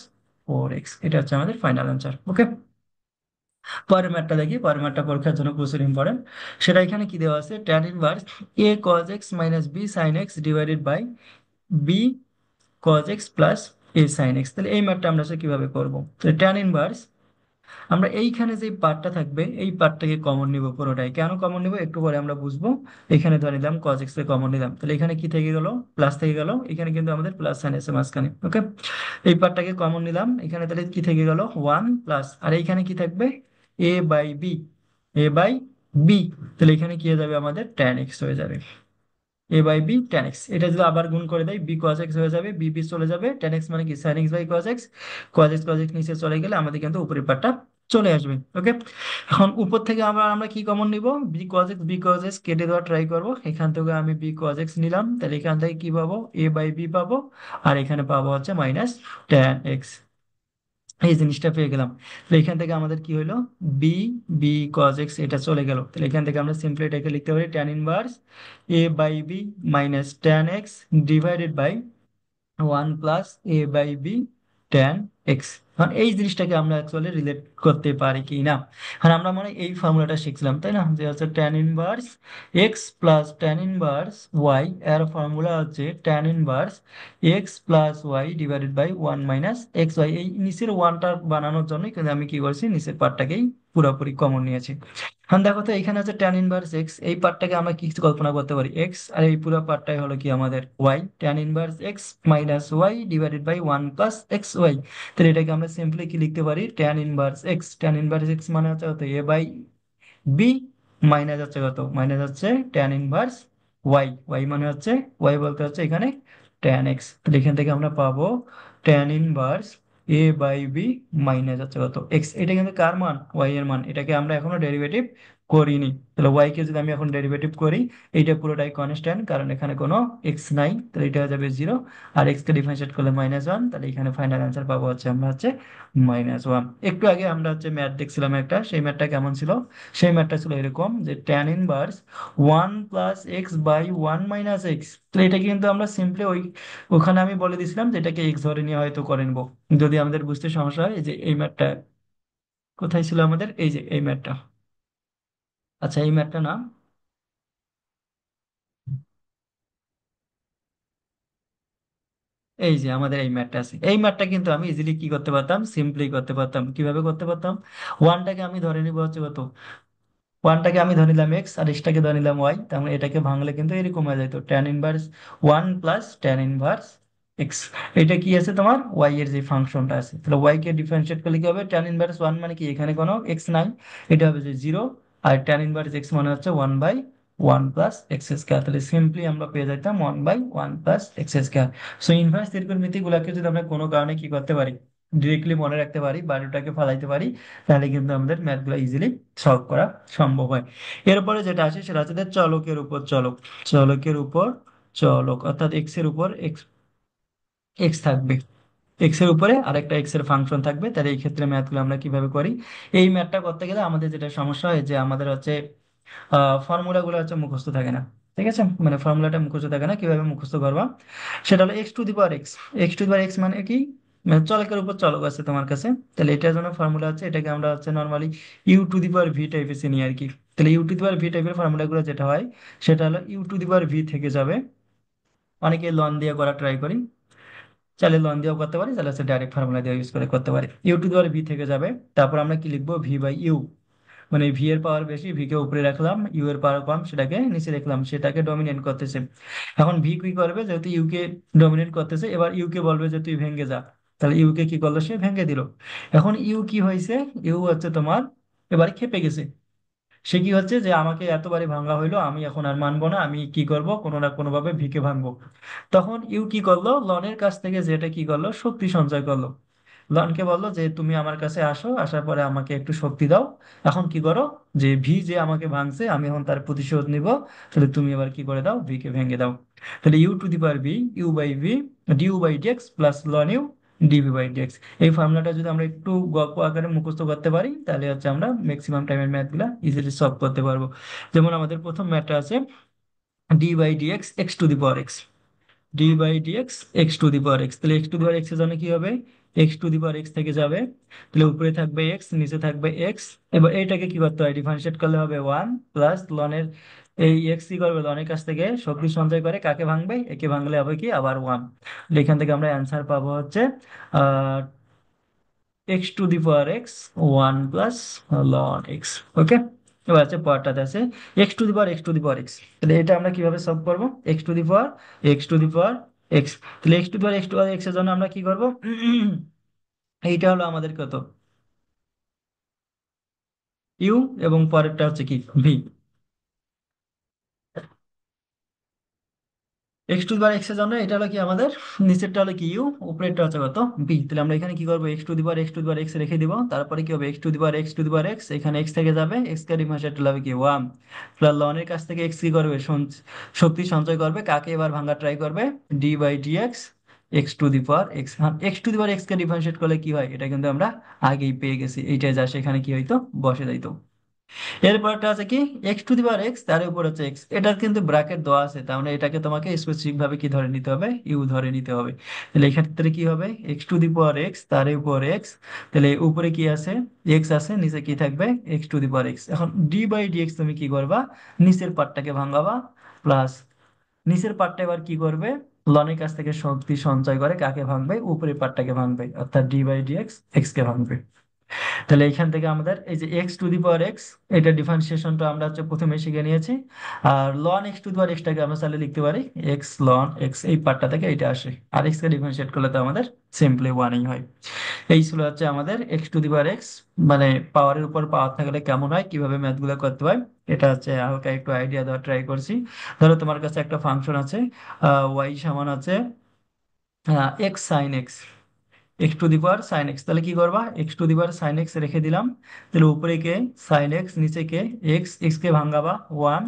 4x। এটা হচ্ছে আমাদের ফাইনাল অ্যান্সার। ওকে, পরের ম্যাথটা দেখি। পরের ম্যাথটা পরীক্ষার জন্য প্রচুর ইম্পর্টেন্ট। সেটা এখানে কি দেওয়া আছে, tan inverse a cos x - b sin x divided by b cos x plus a sin x। তাহলে এই ম্যাথটা আমরা আসলে কিভাবে করব, তো tan ইনভার্স আমরা এইখানে যে পার্টটা থাকবে এই পার্টটাকে কমন নিব পুরোটাই। কেন কমন নিব একটু পরে আমরা বুঝবো। এখানে ধরে নিলাম cos x কে কমন নিলাম, তাহলে এখানে কি থেকে গেল, প্লাস থেকে গেল। এখানে কিন্তু আমাদের প্লাস সাইন আছে মাঝখানে। ওকে, এই পার্টটাকে কমন নিলাম, এখানে তাহলে কি থেকে গেল 1 প্লাস, আর এইখানে কি থাকবে, a/b, a/b। তাহলে এখানে কি হয়ে যাবে, আমাদের tan x হয়ে যাবে, a/b tan x। এটা যদি আবার গুণ করে দেয়, b cos x হয়ে যাবে, b চলে যাবে, tan x মানে কি sin x/cos x। cos x নিচে চলে গেলে আমাদের কিন্তু উপরের পার্টটা চলে আসবে। ওকে, এখন উপর থেকে আমরা আমরা কি কমন নিব, b cos x কেটে দেওয়ার ট্রাই করব। এখান থেকে আমি b cos x নিলাম, তাহলে এখান থেকে কি পাবো, a/b পাবো, আর এখানে পাবো হচ্ছে -tan x। এই জিনিসটা পেয়ে গেলাম। তো এখান থেকে আমাদের কি হলো, বি বি cos x এটা চলে গেল। তাহলে এখান থেকে আমরা সিম্পলি এটাকে লিখতে পারি tan inverse a/b -tan x divided by 1 + a/b tan x। কারণ এই জিনিসটাকে আমরা অ্যাকচুয়ালি রিলেট করতে পারি কি না। আর আমরা মানে এই ফর্মুলাটা শিখছিলাম তাই না, যে হচ্ছে tan inverse x plus tan inverse y, এর ফর্মুলা হচ্ছে tan inverse x plus y divided by 1 - xy। এই নিচের ওয়ানটা বানানোর জন্য কিন্তু আমি কি করছি, নিচের পার্টটাকেই পুরোপুরি কমন নিয়েছি। এখন দেখো তো এখানে হচ্ছে tan ইনভার্স এক্স, এই পার্টটাকে আমরা কি কল্পনা করতে পারি, এক্স, আর এই পুরো পার্টটাই হলো কি আমাদের y. tan inverse x minus y divided by 1 + xy। তাহলে এটাকে আমরা সিম্পলি কি লিখতে পারি, tan inverse x, tan inverse x মানে হচ্ছে কত, a/b মাইনাস হচ্ছে কত, মাইনাস হচ্ছে tan ইনভার্স ওয়াই, ওয়াই মানে হচ্ছে, ওয়াই বলতে হচ্ছে এখানে tan x। তাহলে এখান থেকে আমরা পাবো tan ইনভার্স a/b মাইনাস হচ্ছে কত x। এটা কিন্তু কার মান, y এর মান। এটাকে আমরা এখনো ডেরিভেটিভ করিনি। তাহলে y কে যদি আমি এখন ডেরিভেটিভ করি, এইটা পুরোটাই কনস্ট্যান্ট, কারণ এখানে কোনো x নাই, তাহলে এটা হয়ে যাবে 0। আর x কে ডিফারেন্সিয়েট করলে -1, তাহলে এখানে ফাইনাল অ্যান্সার পাবো হচ্ছে আমরা হচ্ছে -1। একটু আগে আমরা হচ্ছে ম্যাথ দেখছিলাম একটা, সেই ম্যাথটা কেমন ছিল, সেই ম্যাথটা ছিল এরকম যে tan ইনভার্স 1 + x/1 - x। তো এটা কিন্তু আমরা সিম্পলি ওই, ওখানে আমি বলে দিছিলাম যে এটাকে x ধরে নিয়ে হয়তো করে নিবো। যদি আমাদের বুঝতে সমস্যা হয়, এই যে এই ম্যাথটা কোথায় ছিল আমাদের, এই যে এই ম্যাথটা। আচ্ছা, এই ম্যাথটা না, এই যে আমাদের এই ম্যাথটা আছে, এই ম্যাথটা কিন্তু আমি ইজিলি কি করতে পারতাম, সিম্পলি করতে পারতাম। কিভাবে করতে পারতাম, ওয়ানটাকে আমি ধরে নিবো হচ্ছে কত, ওয়ানটাকে আমি ধরে নিলাম এক্স, আর এক্সটাকে ধরে নিলাম ওয়াই। তার মানে এটাকে ভাঙলে কিন্তু এরকম হয়ে যেত, tan inverse 1 + tan inverse x. এটা কি আছে তোমার, ওয়াই এর যে ফাংশনটা আছে। তাহলে ওয়াই কে ডিফারেন্সিয়েট করলে কি হবে, tan ইনভার্স 1 মানে কি, এখানে কোনো এক্স নাই, এটা হবে যে 0। আর tan ইনভার্স এক্স মানে হচ্ছে 1/1 + x²। তাহলে সিম্পলি আমরা পেয়ে যেতাম 1/1 + x²। সো ইনভার্স ত্রিকোণমিতি গুলাকে যদি আমরা কোনো কারণে কি করতে পারি, ডিরেক্টলি মনে রাখতে পারি বা ওটাকে ফেলাইতে পারি, তাহলে কিন্তু আমাদের ম্যাথগুলো ইজিলি সলভ করা সম্ভব হয়। এরপরে যেটা আসে সেটা হচ্ছে যে চলকের উপর চলক। চলকের উপর চলক অর্থাৎ এক্স এর উপর এক্স এক্স থাকবে, এক্স এর উপরে আরেকটা এক্স এর ফাংশন থাকবে। তাহলে এই ক্ষেত্রে ম্যাথগুলো আমরা কিভাবে করি? এই ম্যাথটা করতে গেলে আমাদের যেটা সমস্যা হয় যে আমাদের হচ্ছে ফর্মুলা গুলো হচ্ছে মুখস্থ থাকে না। ঠিক আছে, মানে ফর্মুলাটা মুখস্থ থাকে না, কিভাবে মুখস্থ করবা? সেটা হলো x to the power x. X to the power x মানে কি? মানে চলকের উপর চলক আছে তোমার কাছে, তাহলে এটার জন্য ফর্মুলা আছে, এটাকে আমরা হচ্ছে normally u to the power v টাইপে চিনি আর কি। তাহলে u to the power v টাইপের ফর্মুলা গুলো যেটা হয় সেটা হলো u to the power v থেকে যাবে। অনেকে লন দিয়ে করা ট্রাই করি, চাইলে লন দিয়েও করতে পারি, চাইলে হচ্ছে ডাইরেক্ট ফর্মুলা দিয়ে ইউজ করে করতে পারি। U to the power v থেকে যাবে, তারপর আমরা কি লিখবো? V by u. মানে ভি এর পাওয়ার বেশি, ভি কে উপরে রাখলাম, ইউ এর পাওয়ার কম, সেটাকে নিচে রাখলাম, সেটাকে ডমিনেট করতেছে। এখন ভি কি করবে? যেহেতু ইউ কে ডমিনেট করতেছে, এবার ইউ কে বলবে যে তুই ভেঙে যা। তাহলে ইউ কে কি করলো? সে ভেঙে দিল। এখন ইউ কি হয়েছে? ইউ হচ্ছে তোমার এবার খেপে গেছে। সে কি হচ্ছে যে আমাকে এতবারই ভাঙা হইলো, আমি এখন আর মানবো না, আমি কি করব, কোনো না কোনো ভাবে ভিকে ভাঙবো। তখন ইউ কি করলো? লনের কাছ থেকে যেটা কি করলো? শক্তি সঞ্চয় করলো। লনকে বললো যে তুমি আমার কাছে আসো, আসার পরে আমাকে একটু শক্তি দাও। এখন কি করো? যে ভি যে আমাকে ভাঙছে, আমি এখন তার প্রতিশোধ নিব। তাহলে তুমি এবার কি করে দাও? ভি কে ভেঙে দাও। তাহলে u to the power v, u by v, du by dx plus ln u dv by dx. এই ফর্মুলাটা যদি আমরা একটু গল্প আকারে মুখস্থ করতে পারি, তাহলে হচ্ছে আমরা ম্যাক্সিমাম টাইমের ম্যাথ গুলা ইজিলি সলভ করতে পারবো। যেমন আমাদের প্রথম ম্যাথটা আছে d by dx x to the power x. D by dx x to the power x, তাহলে x to the power x এর জন্য কি হবে? X to the power x থেকে যাবে, তাহলে উপরে থাকবে এক্স, নিচে থাকবে এক্স। এবার এইটাকে কি করতে হয়? ডিফারেন্সিয়েট করলে হবে ওয়ান প্লাস লনের এই এক্স কি করবে? লনের কাছ থেকে শক্তি সঞ্চয় করে কাকে ভাঙবে? একে ভাঙলে হবে কি আবার ওয়ান। এখান থেকে আমরা অ্যান্সার পাবো হচ্ছে x to the power x one plus ln x. Okay, এবার আছে পরেরটাতে আছে x to the power x to the power x. তাহলে এটা আমরা কিভাবে সলভ করবো? X to the power x to the power x. তাহলে x to the power x to power x এর জন্য আমরা কি করবো? এইটা হলো আমাদের কত? ইউ, এবং পরেরটা হচ্ছে কি? V. X to the power x এর জন্য এটা হলো কি আমাদের? নিচেরটা হলো কি ইউ, উপরেরটা হচ্ছে কত? বি। তাহলে আমরা এখানে কি করবো? X to the power x to the power x রেখে দিব, তারপরে কি হবে? X to the power x to the power x, এখানে এক্স থেকে যাবে, এক্স কে ডিফারেন্সিয়েট হবে কি ওয়ান। প্লাস লনের কাছ থেকে এক্স কি করবে? শক্তি সঞ্চয় করবে, কাকে এবার ভাঙা ট্রাই করবে? D by D x x to the power x. হ্যাঁ, x to the power x কে ডিফারেন্সিয়েট করলে কি হয়? এটা কিন্তু আমরা আগেই পেয়ে গেছি, এইটাই যা সেখানে কি হইতো? বসে যাইতো। এরপরটা আছে কি? X to the power x, তার উপর হচ্ছে এক্স, এটার কিন্তু ব্র্যাকেট দেওয়া আছে, তার মানে এটাকে তোমাকে স্পেসিফিক ভাবে কি ধরে নিতে হবে? ইউ ধরে নিতে হবে। তাহলে এই ক্ষেত্রে কি হবে? X to the power x, তার উপর এক্স। তাহলে উপরে কি আছে? এক্স আছে, নিচে কি থাকবে? X to the power x. এখন ডি বাই ডি এক্স তুমি কি করবা? নিচের পার্টটাকে ভাঙাবা, প্লাস নিচের পার্টটা এবার কি করবে? লনের কাছ থেকে শক্তি সঞ্চয় করে কাকে ভাঙবে? উপরের পার্টটাকে ভাঙবে, অর্থাৎ d by D x x কে ভাঙবে। তাহলে এখান থেকে আমাদের এই যে x to the power x, এটা ডিফারেন্সিয়েশনটা আমরা হচ্ছে প্রথমে শিখে নিয়েছি। আর ln x to the power এক্সটাকে আমরা তাহলে লিখতে পারি এক্স লন এক্স, এই পার্টটা থেকে এটা আসে। আর এক্স কে ডিফারেন্সিয়েট করলে তো আমাদের সিম্পলি ওয়ানই হয়। এই ছিল হচ্ছে আমাদের x to the power x, মানে পাওয়ারের উপর পাওয়ার থাকলে কেমন হয়, কিভাবে ম্যাথগুলো করতে হয়, এটা হচ্ছে হালকা একটু আইডিয়া দেওয়ার ট্রাই করছি। ধরো তোমার কাছে একটা ফাংশন আছে, ওয়াই সমান আছে x sine x, x to the power sine x. তাহলে কি করবা? X to the power sine x রেখে দিলাম, তাহলে উপরে কে? সাইন এক্স, নিচে কে? এক্স, এক্স কে ভাঙাবা ওয়ান।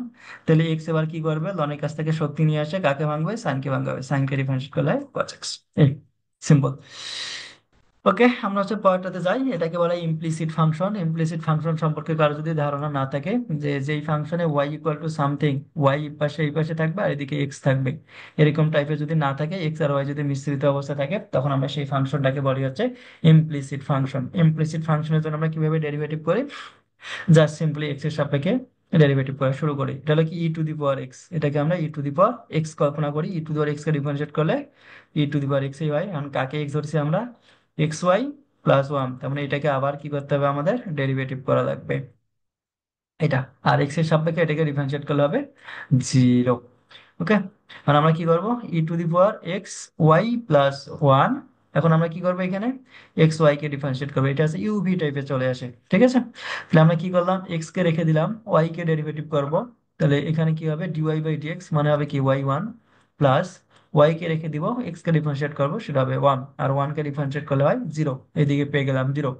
তাহলে এক্স এবার কি করবে? লনের কাছ থেকে শক্তি নিয়ে আসে, কাকে ভাঙবে? সাইন কে ভাঙাবে, সাইন কে ডিফারেন্সিয়েট করলে হয় cos x। এই সিম্পল। ওকে, আমরা হচ্ছে পরেরটাতে যাই, এটাকে বলা হয় ইমপ্লিসিট ফাংশন। ইমপ্লিসিট ফাংশন সম্পর্কে কারো যদি ধারণা না থাকে, যে যেই ফাংশনে y equal to something, y পাশে এই পাশে থাকবে আর এদিকে এক্স থাকবে, এরকম টাইপের যদি না থাকে, এক্স আর ওয়াই যদি মিশ্রিত অবস্থা থাকে, তখন আমরা সেই ফাংশনটাকে বলি হচ্ছে ইমপ্লিসিট ফাংশন। ইমপ্লিসিট ফাংশনের জন্য আমরা কিভাবে ডেরিভেটিভ করি? জাস্ট সিম্পলি এক্স এর সাপেক্ষে ডেরিভেটিভ করা শুরু করি। এটা হলো কি ই টু দি পাওয়ার এক্স, এটাকে আমরা ই টু দি পাওয়ার এক্স কল্পনা করি। E to the power x কে ডিফারেন্সিয়েট করলে ই টু দি পাওয়ার এক্স এই হয়। এখন কাকে এক্স ধরছি আমরা? এক্স ওয়াই প্লাস ওয়ান, তার মানে এটাকে আবার কি করতে হবে? আমাদের ডেরিভেটিভ করা লাগবে এটা। আর এক্স এর সাপেক্ষে এটাকে ডিফারেন্সিয়েট করলে হবে জিরো। ওকে, এখন আমরা কি করব? E to the power x y plus one. এখন আমরা কি করবো? এখানে এক্স ওয়াই কে ডিফারেন্সিয়েট করবো, এটা আছে ইউভি টাইপে চলে আসে। ঠিক আছে, তাহলে আমরা কি করলাম? এক্স কে রেখে দিলাম, ওয়াই কে ডেরিভেটিভ করব। তাহলে এখানে কি হবে? ডিওয়াই বাই ডিএক্স মানে হবে কি ওয়াই ওয়ান প্লাস ওয়াই কে রেখে দিব, এক্স কে ডিফারেন্সিয়েট করবো, সেটা হবে ওয়ান, আর ওয়ান কে ডিফারেন্সিয়েট করলে হয় জিরো। এদিকে পেয়ে গেলাম জিরো।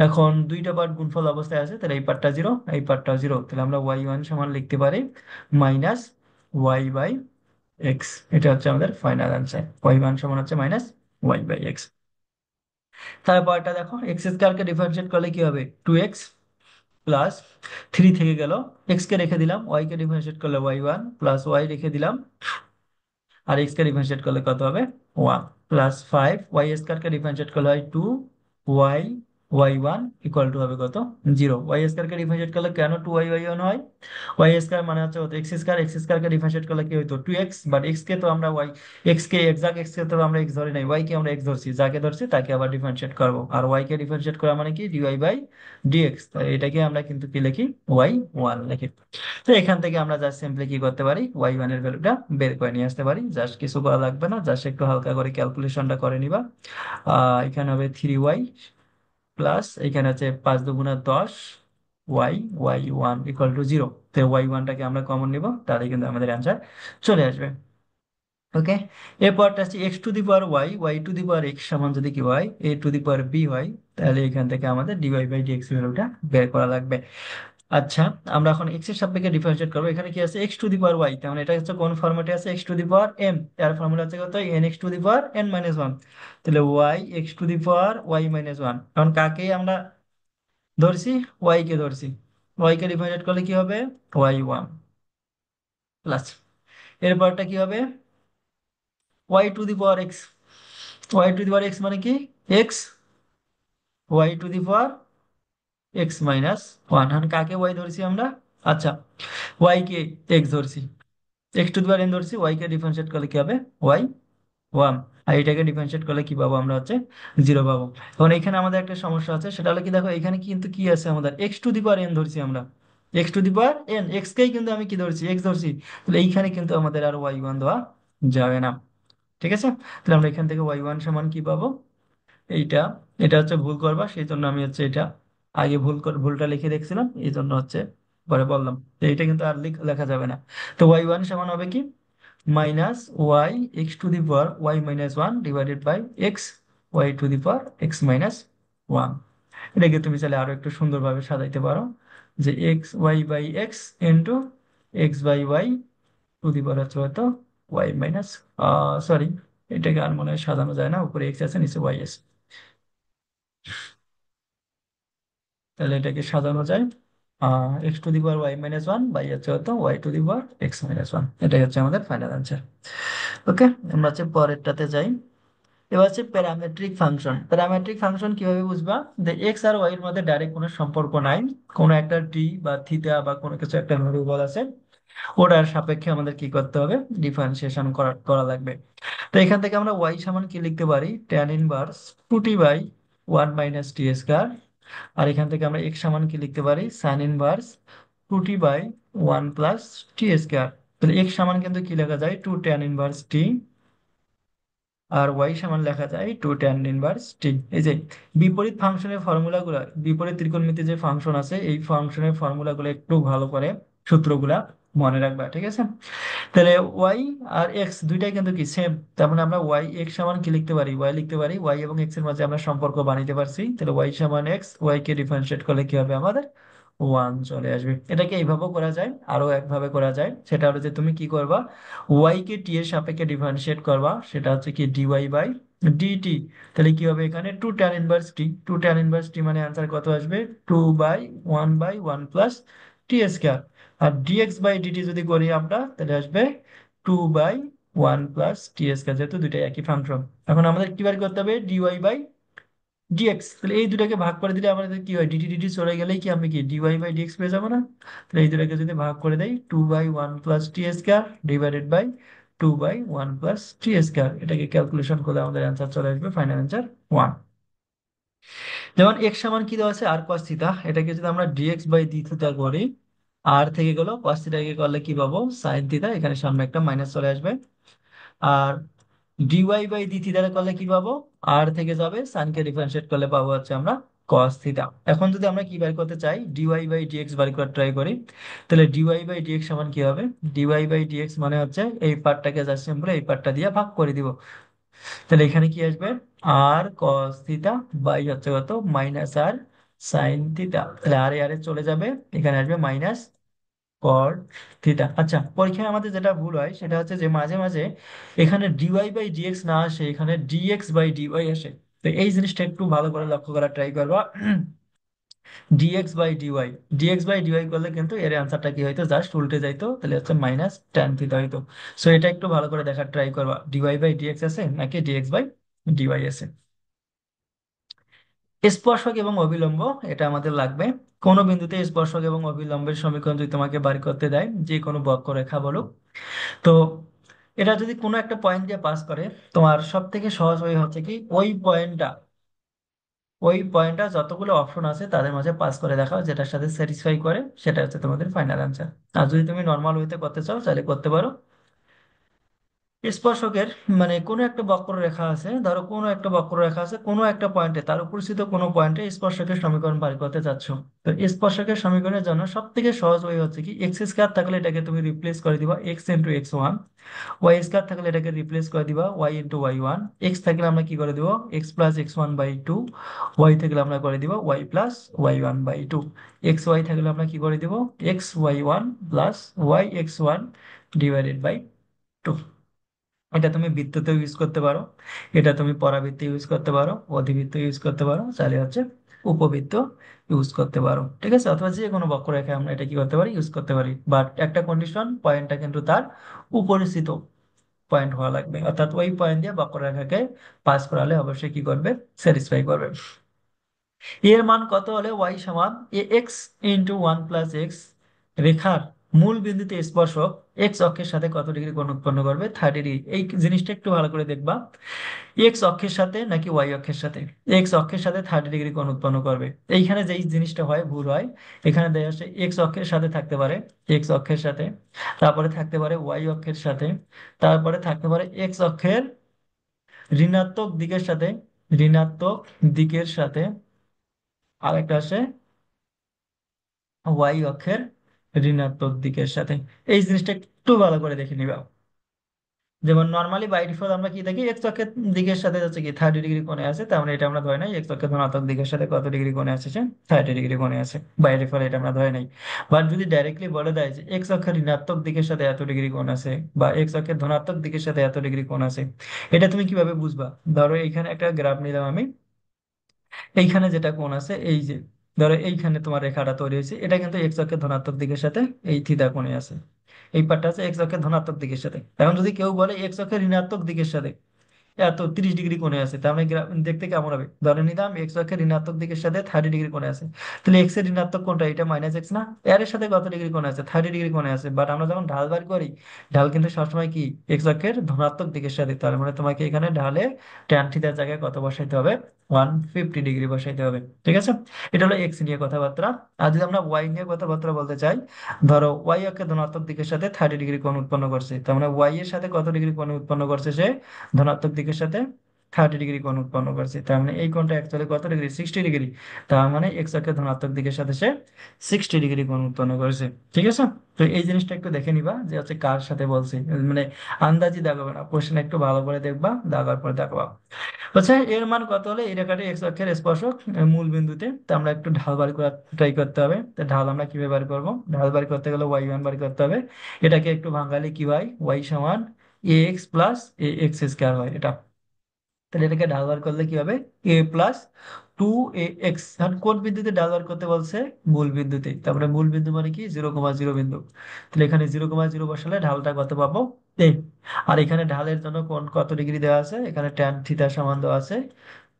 এখন দুইটা পার্ট গুণফল অবস্থায় আছে, তাহলে এই পার্টটা জিরো, এই পার্টটা জিরো, তাহলে আমরা ওয়াই ওয়ান সমান লিখতে পারি মাইনাস ওয়াই বাই এক্স। এটা হচ্ছে আমাদের ফাইনাল অ্যান্সার, ওয়াই ওয়ান সমান হচ্ছে মাইনাস ওয়াই বাই এক্স। তারপরটা দেখো, এক্স স্কোয়ারকে ডিফারেন্সিয়েট করলে কি হবে, টু এক্স প্লাস থ্রি থেকে গেল, এক্স কে রেখে দিলাম, ওয়াই কে ডিফারেন্সিয়েট করলে ওয়াই ওয়ান প্লাস ওয়াই রেখে দিলাম, আর এক্স কে ডিফারেন্সিয়েট করলে কত হবে, one plus five, y square কে ডিফারেন্সিয়েট করলে হয় two, y y one equal to হবে কত, জিরো। ওয়াই স্কোয়ার কে ডিফারেন্সিয়েট করলে কেন টু ওয়াই ওয়াই ওয়ান হয়, ওয়াই স্কোয়ার মানে হচ্ছে এক্স স্কোয়ার, এক্স স্কোয়ার কে ডিফারেন্সিয়েট করলে কি হইতো টু এক্স, বাট এক্স কে তো আমরা ওয়াই, এক্স কে এক্সাক্ট এক্স কে তো আমরা এক্স ধরি নাই, ওয়াই কে আমরা এক্স ধরছি, যাকে ধরছি তাকে আবার ডিফারেন্সিয়েট করবো, আর ওয়াই কে ডিফারেন্সিয়েট করা মানে কি ডিওয়াই বাই ডিএক্স, তাই এটাকে আমরা কিন্তু কি লিখি, ওয়াই ওয়ান লিখি। তো এখান থেকে আমরা জাস্ট সিম্পলি কি করতে পারি, ওয়াই ওয়ান এর ভ্যালুটা বের করে নিয়ে আসতে পারি, জাস্ট কিছু করা লাগবে না, জাস্ট একটু হালকা করে ক্যালকুলেশনটা করে নিবা। এখানে হবে থ্রি ওয়াই প্লাস, এখানে আছে পাঁচ দুগুণা দশ, y y one equal to zero. তো ওয়াই ওয়ানটাকে আমরা কমন নিব, তাহলে কিন্তু আমাদের অ্যান্সার চলে আসবে। ওকে, এরপরটা আছে x to the power y, y to the power x সমান যদি কি হয় এ টু দি পাওয়ার বি হয়, তাহলে এখান থেকে আমাদের ডিওয়াই বাই ডিএক্স ভ্যালুটা বের করা লাগবে। আচ্ছা, আমরা এখন এক্স এর সাপেক্ষে ডিফারেন্সিয়েট করবো, এখানে কি আছে x to the power y, তার মানে এটা হচ্ছে কোন ফরম্যাটে আছে, x to the power m, এর ফর্মুলা হচ্ছে কত, n x to the power n minus one, তাহলে y x to the power y minus one. এখন কাকে আমরা ধরছি, ওয়াই কে ধরছি, ওয়াই কে ডিফারেন্সিয়েট করলে কি হবে, ওয়াই ওয়ান প্লাস, এরপরটা কি হবে, y to the power x, y to the power x মানে কি x, y to the power x minus one. এখন কাকে ওয়াই ধরছি আমরা, আচ্ছা ওয়াই কে এক্স ধরছি, x to the power n ধরছি, ওয়াই কে ডিফারেন্সিয়েট করলে কি হবে, ওয়াই ওয়ান, আর এটাকে ডিফারেন্সিয়েট করলে কি পাবো আমরা হচ্ছে জিরো পাবো। এখন এখানে আমাদের একটা সমস্যা আছে, সেটা হলো কি দেখো, এখানে কিন্তু কি আছে আমাদের x to the power n ধরছি আমরা, x to the power N, x কেই কিন্তু আমি কি ধরছি, এক্স ধরছি, তাহলে এইখানে কিন্তু আমাদের আর ওয়াই ওয়ান দেওয়া যাবে না। ঠিক আছে, তাহলে আমরা এখান থেকে ওয়াই ওয়ান সমান কি পাবো, এইটা, এটা হচ্ছে ভুল করবা, সেই জন্য আমি হচ্ছে এটা আগে ভুলটা লিখে দেখছিলাম, এই জন্য হচ্ছে পরে বললাম, তো এইটা কিন্তু আর লেখা যাবে না। তো ওয়াই ওয়ান সমান হবে কি, minus y x to the power y minus one divided by x y to the power x minus one. এটাকে তুমি চাইলে আরো একটু সুন্দরভাবে সাজাইতে পারো, যে x y by x into x by y to the power হচ্ছে হয়তো ওয়াই মাইনাস, সরি, এটাকে আর মনে হয় সাজানো যায় না, উপরে এক্স আছে নিচে ওয়াই আছে, তাহলে এটাকে সাজানো যায় x to the power y minus one by হচ্ছে হয়তো y to the power x minus one. এটাই হচ্ছে আমাদের ফাইনাল অ্যান্সার। ওকে, আমরা হচ্ছে পরেরটাতে যাই। এবার হচ্ছে প্যারামেট্রিক ফাংশন। প্যারামেট্রিক ফাংশন কিভাবে বুঝবা, যে এক্স আর ওয়াই এর মধ্যে ডাইরেক্ট কোনো সম্পর্ক নাই, কোনো একটা টি বা থিটা বা কোনো কিছু একটা ভেরিয়েবল আছে, ওটার সাপেক্ষে আমাদের কি করতে হবে, ডিফারেন্সিয়েশন করা করা লাগবে। তো এখান থেকে আমরা ওয়াই সমান কি লিখতে পারি, tan inverse two t by one minus t square, আর এখান থেকে আমরা এক্স সমান কি লিখতে পারি, sine inverse two t by one plus t square. তাহলে এক্স সমান কিন্তু কি লেখা যায়, টু ট্যান ইনভার্স টি, আর ওয়াই সমান লেখা যায় টু ট্যান ইনভার্স টি। এই যে বিপরীত ফাংশনের ফর্মুলাগুলো, বিপরীত ত্রিকোণমিতি যে ফাংশন আছে এই ফাংশনের ফর্মুলাগুলো একটু ভালো করে সূত্রগুলা মনে রাখবা, ঠিক আছে। তাহলে ওয়াই আর এক্স দুইটাই কিন্তু কি সেম, তার মানে আমরা ওয়াই এক্স সমান কি লিখতে পারি, ওয়াই লিখতে পারি, ওয়াই এবং এক্স এর মাঝে আমরা সম্পর্ক বানাইতে পারছি, তাহলে ওয়াই সমান এক্স, ওয়াই কে ডিফারেন্সিয়েট করলে কি হবে আমাদের ওয়ান চলে আসবে। এটাকে এইভাবেও করা যায়, আরো একভাবে করা যায়, সেটা হলো যে তুমি কি করবা, ওয়াই কে টি এর সাপেক্ষে ডিফারেন্সিয়েট করবা, সেটা হচ্ছে কি ডিওয়াই বাই ডিটি। তাহলে কি হবে, এখানে two tan inverse t, two tan inverse t মানে আনসার কত আসবে, by one plus t square. আর ডিএক্স বাই ডিটি যদি করি আমরা, তাহলে আসবে by one plus t square, যেহেতু দুইটাই একই ফাংশন। এখন আমাদের কি বার করতে হবে, ডিওয়াই বাই ডিএক্স, তাহলে এই দুটাকে ভাগ করে দিলে আমাদের কি হয়, ডিটি ডিটি চলে গেলেই কি আমি কি ডিওয়াই বাই ডিএক্স পেয়ে যাবো না। তাহলে এই দুটাকে যদি ভাগ করে দেই, two by one plus t square divided by two by one plus t square, এটাকে ক্যালকুলেশন করলে আমাদের অ্যান্সার চলে আসবে ফাইনাল অ্যান্সার ওয়ান। যেমন এক্স সমান কি দেওয়া আছে, আর কস থিটা, এটাকে যদি আমরা ডিএক্স বাই ডি থিটা করি, আর থেকে গেল কস থিটাকে করলে কি পাবো, সাইন থিটা, এখানে সামনে একটা মাইনাস চলে আসবে। আর ডিওয়াই বাই ডি থিটা করলে কি পাবো, আর থেকে যাবে, সাইনকে ডিফারেন্সিয়েট করলে পাবো হচ্ছে আমরা কস থিটা। এখন যদি আমরা কি বের করতে চাই, ডিওয়াই বাই ডিএক্স বের করার ট্রাই করি, তাহলে ডিওয়াই বাই ডিএক্স সমান কি হবে? ডিওয়াই বাই ডিএক্স মানে হচ্ছে এই পার্টটাকে জাস্ট সিম্পল এই পার্টটা দিয়ে ভাগ করে দিব। তাহলে এখানে কি আসবে? আর কস থিটা বাই হচ্ছে কত, মাইনাস আর সাইন থিটা। তাহলে আর এ আর এ চলে যাবে, এখানে আসবে মাইনাস কট থিটা। আচ্ছা, পরীক্ষায় আমাদের যেটা ভুল হয় সেটা হচ্ছে যে মাঝে মাঝে এখানে ডিওয়াই বাই ডিএক্স না আসে, এখানে ডিএক্স বাই ডিওয়াই আসে। তো এই জিনিসটা একটু ভালো করে লক্ষ্য করার ট্রাই করবা। Dx by dy, dx by dy করলে কিন্তু এর অ্যান্সারটা কি হইতো, জাস্ট উল্টে যাইতো, তাহলে হচ্ছে মাইনাস ট্যান থিটা হইতো। সো এটা একটু ভালো করে দেখার ট্রাই করবা, ডিওয়াই বাই ডিএক্স আছে নাকি ডিএক্স বাই ডিওয়াই আছে। স্পর্শক এবং অবিলম্ব, এটা আমাদের লাগবে। কোনো বিন্দুতে স্পর্শক এবং অবিলম্বের সমীকরণ যদি তোমাকে বাড়ি করতে দেয়, যে কোনো বক্ররেখা বলো, তো এটা যদি কোনো একটা পয়েন্ট দিয়ে পাস করে, তোমার সব থেকে সহজ ওয়ে হচ্ছে কি ওই পয়েন্টটা যতগুলো অপশন আছে তাদের মাঝে পাস করে দেখাও, যেটার সাথে স্যাটিসফাই করে সেটা হচ্ছে তোমাদের ফাইনাল অ্যান্সার। আর যদি তুমি নর্মাল ওয়েতে করতে চাও তাহলে করতে পারো। স্পর্শকের মানে কোনো একটা বক্ররেখা আছে, ধরো কোনো একটা বক্ররেখা আছে কোনো একটা পয়েন্টে, তার উপস্থিত কোনো পয়েন্টে স্পর্শকের সমীকরণ বাড়ি করতে চাচ্ছ। তো স্পর্শকের সমীকরণের জন্য সব থেকে সহজ ওয়ে হচ্ছে কি, এক্স স্কয়ার থাকলে এটাকে তুমি রিপ্লেস করে দিবা x into x one, y square থাকলে এটাকে রিপ্লেস করে দিবা y into y one, x থাকলে আমরা কি করে দিব x plus x one by two, y থাকলে আমরা করে দিব y plus y one by two, x y থাকলে আমরা কি করে দিব x y one plus y x one divided by two. এটা তুমি বৃত্ততে ইউজ করতে পারো, এটা তুমি পরাবৃত্তে ইউজ করতে পারো, অধিবৃত্ত ইউজ করতে পারো, চাইলে হচ্ছে উপবৃত্ত ইউজ করতে পারো, ঠিক আছে? অথবা যে কোনো বক্ররেখায় আমরা এটা কি করতে পারি, ইউজ করতে পারি। বাট একটা কন্ডিশন, পয়েন্টটা কিন্তু তার উপরিস্থিত পয়েন্ট হওয়া লাগবে, অর্থাৎ ওই পয়েন্ট দিয়ে বক্ররেখাকে পাস করালে অবশ্যই কি করবে, স্যাটিসফাই করবে। এর মান কত হলে ওয়াই সমান a x into one plus x রেখার মূল বিন্দুতে স্পর্শক এক্স অক্ষের সাথে কত ডিগ্রি কোণ উৎপন্ন করবে, 30 ডিগ্রি। এই জিনিসটা একটু ভালো করে দেখবা, এক্স অক্ষের সাথে নাকি ওয়াই অক্ষের সাথে। এক্স অক্ষের সাথে 30 ডিগ্রি কোণ উৎপন্ন করবে। এইখানে যেই জিনিসটা হয়, ভুল হয়, এখানে দেখা যাচ্ছে এক্স অক্ষের সাথে থাকতে পারে, এক্স অক্ষের সাথে, তারপরে থাকতে পারে ওয়াই অক্ষের সাথে, তারপরে থাকতে পারে এক্স অক্ষের ঋণাত্মক দিকের সাথে, ঋণাত্মক দিকের সাথে, আর একটা আসে ওয়াই অক্ষের ঋণাত্মক দিকের সাথে। এই জিনিসটা একটু ভালো করে দেখে নিবা। যেমন নর্মালি বাই ডিফল্ট আমরা কি দেখি, এক্স অক্ষের দিকের সাথে হচ্ছে কি 30 ডিগ্রি কোণে আছে, তার মানে এটা আমরা ধরে নাই এক্স অক্ষের ধনাত্মক দিকের সাথে কত ডিগ্রি কোণে আছে, সে 30 ডিগ্রি কোণে আছে। বাই ডিফল্ট এটা আমরা ধরে নাই। বাট যদি ডাইরেক্টলি বলে দেয় যে এক্স অক্ষের ঋণাত্মক দিকের সাথে এত ডিগ্রি কোণ আছে, বা এক্স অক্ষের ধনাত্মক দিকের সাথে এত ডিগ্রি কোণ আছে, এটা তুমি কিভাবে বুঝবা? ধরো এইখানে একটা গ্রাফ নিলাম আমি, এইখানে যেটা কোণ আছে এই যে, ধরো এইখানে তোমার রেখাটা তৈরি হয়েছে, এটা কিন্তু এক্স অক্ষের ধনাত্মক দিকের সাথে এই থিতা কোণে আছে। এই পার্টটা আছে এক্স অক্ষের ধনাত্মক দিকের সাথে। এখন যদি কেউ বলে এক্স অক্ষের ঋণাত্মক দিকের সাথে এত 30 ডিগ্রি কোণে আছে, তার মানে দেখতে কেমন হবে? ধরে নিলাম এক্স অক্ষের ঋণাত্মক দিকের সাথে 30 ডিগ্রি কোণে আছে, তাহলে এক্স এর ঋণাত্মক কোণটা এটা মাইনাস এক্স না, এর সাথে কত ডিগ্রি কোণে আছে, 30 ডিগ্রি কোণে আছে। বাট আমরা যখন ঢাল বার করি, ঢাল কিন্তু সবসময় কি এক্স অক্ষের ধনাত্মক দিকের সাথে, তার মানে তোমাকে এখানে ঢালে ট্যান থিটার জায়গায় কত বসাইতে হবে, 150 ডিগ্রি বসাইতে হবে, ঠিক আছে? এটা হলো এক্স নিয়ে কথাবার্তা। আর যদি আমরা ওয়াই নিয়ে কথাবার্তা বলতে চাই, ধরো ওয়াই অক্ষের ধনাত্মক দিকের সাথে 30 ডিগ্রি কোণ উৎপন্ন করছে, তার মানে ওয়াই এর সাথে কত ডিগ্রি কোণ উৎপন্ন করছে সে, ধনাত্মক দিকের সাথে 30 ডিগ্রি কোণ উৎপন্ন করছে, তার মানে এই কোণটা অ্যাকচুয়ালি কত ডিগ্রি, 60 ডিগ্রি। তার মানে এক্স অক্ষের ধনাত্মক দিকের সাথে সে 60 ডিগ্রি কোণ উৎপন্ন করেছে, ঠিক আছে? তো এই জিনিসটা একটু দেখে নিবা যে হচ্ছে কার সাথে বলছি, মানে আন্দাজি দাগাবে না, কোশ্চেন একটু ভালো করে দেখবা, দাগার পরে দেখবা। আচ্ছা, এর মান কত হলে এই রেখাটি এক্স অক্ষের স্পর্শক মূল বিন্দুতে, তো আমরা একটু ঢাল বার করার ট্রাই করতে হবে। তো ঢাল আমরা কিভাবে বার করবো, ঢাল বার করতে গেলে ওয়াই ওয়ান বার করতে হবে। এটাকে একটু ভাঙালে কি হয়, ওয়াই সমান a x plus A x square হয় এটা। তাহলে এটাকে ঢাল বার করলে কি হবে, এ প্লাস 2 ax। এখন কোন বিন্দুতে ঢাল বার করতে বলছে, মূল বিন্দুতে, তারপরে মূল বিন্দু মানে কি 0,0 বিন্দু। তাহলে এখানে 0,0 বসালে ঢালটা কত পাবো, এই। আর এখানে ঢালের জন্য কোন কত ডিগ্রি দেওয়া আছে, এখানে ট্যান থিটা সমান দেওয়া আছে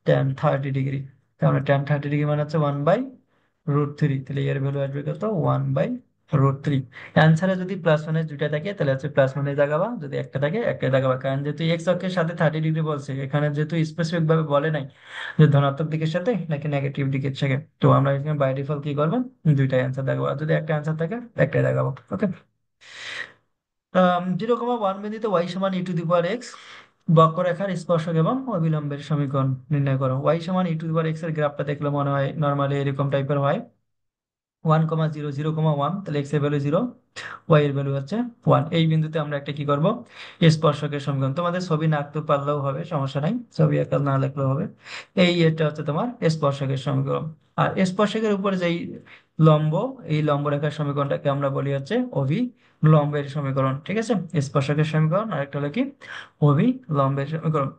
tan 30 ডিগ্রি। তাহলে tan 30 ডিগ্রি মানে হচ্ছে 1/√3। তাহলে এর ভ্যালু আসবে কত, 1/√3। অ্যান্সারে যদি প্লাস মাইনাস দুইটা থাকে তাহলে হচ্ছে প্লাস মাইনাস দাগাবা, যদি একটা থাকে একটা দাগাবা, কারণ যেহেতু এক্স অক্ষের সাথে 30 ডিগ্রি বলছে, এখানে যেহেতু স্পেসিফিক ভাবে বলে নাই যে ধনাত্মক দিকের সাথে নাকি নেগেটিভ দিকের সাথে, তো আমরা এখানে বাই ডিফল্ট কি করবো, দুইটাই অ্যান্সার দেখাবো, আর যদি একটা অ্যান্সার থাকে একটাই দেখাবো, ওকে? 0,1 বিন্দুতে ওয়াই সমান ই টু দি পাওয়ার এক্স, বক্ররেখার স্পর্শক এবং অবিলম্বের সমীকরণ নির্ণয় করো। ওয়াই সমান e two the power x এর গ্রাফটা দেখলে মনে হয় নর্মালি এরকম টাইপের হয়, 1,0 0,1, তাহলে এক্স এর ভ্যালু 0, ওয়াই এর ভ্যালু হচ্ছে 1। এই বিন্দুতে আমরা একটা কি করব, স্পর্শকের সমীকরণ, তোমাদের ছবি না আঁকতে পারলেও হবে, সমস্যা নাই, ছবি আঁকা না লিখলেও হবে। এটা হচ্ছে তোমার স্পর্শকের সমীকরণ। আর স্পর্শকের উপরে যেই লম্ব, এই লম্ব রেখার সমীকরণটাকে আমরা বলি হচ্ছে অভিলম্বের সমীকরণ। ঠিক আছে, স্পর্শকের সমীকরণ, আর একটা হলো কি অভিলম্বের সমীকরণ।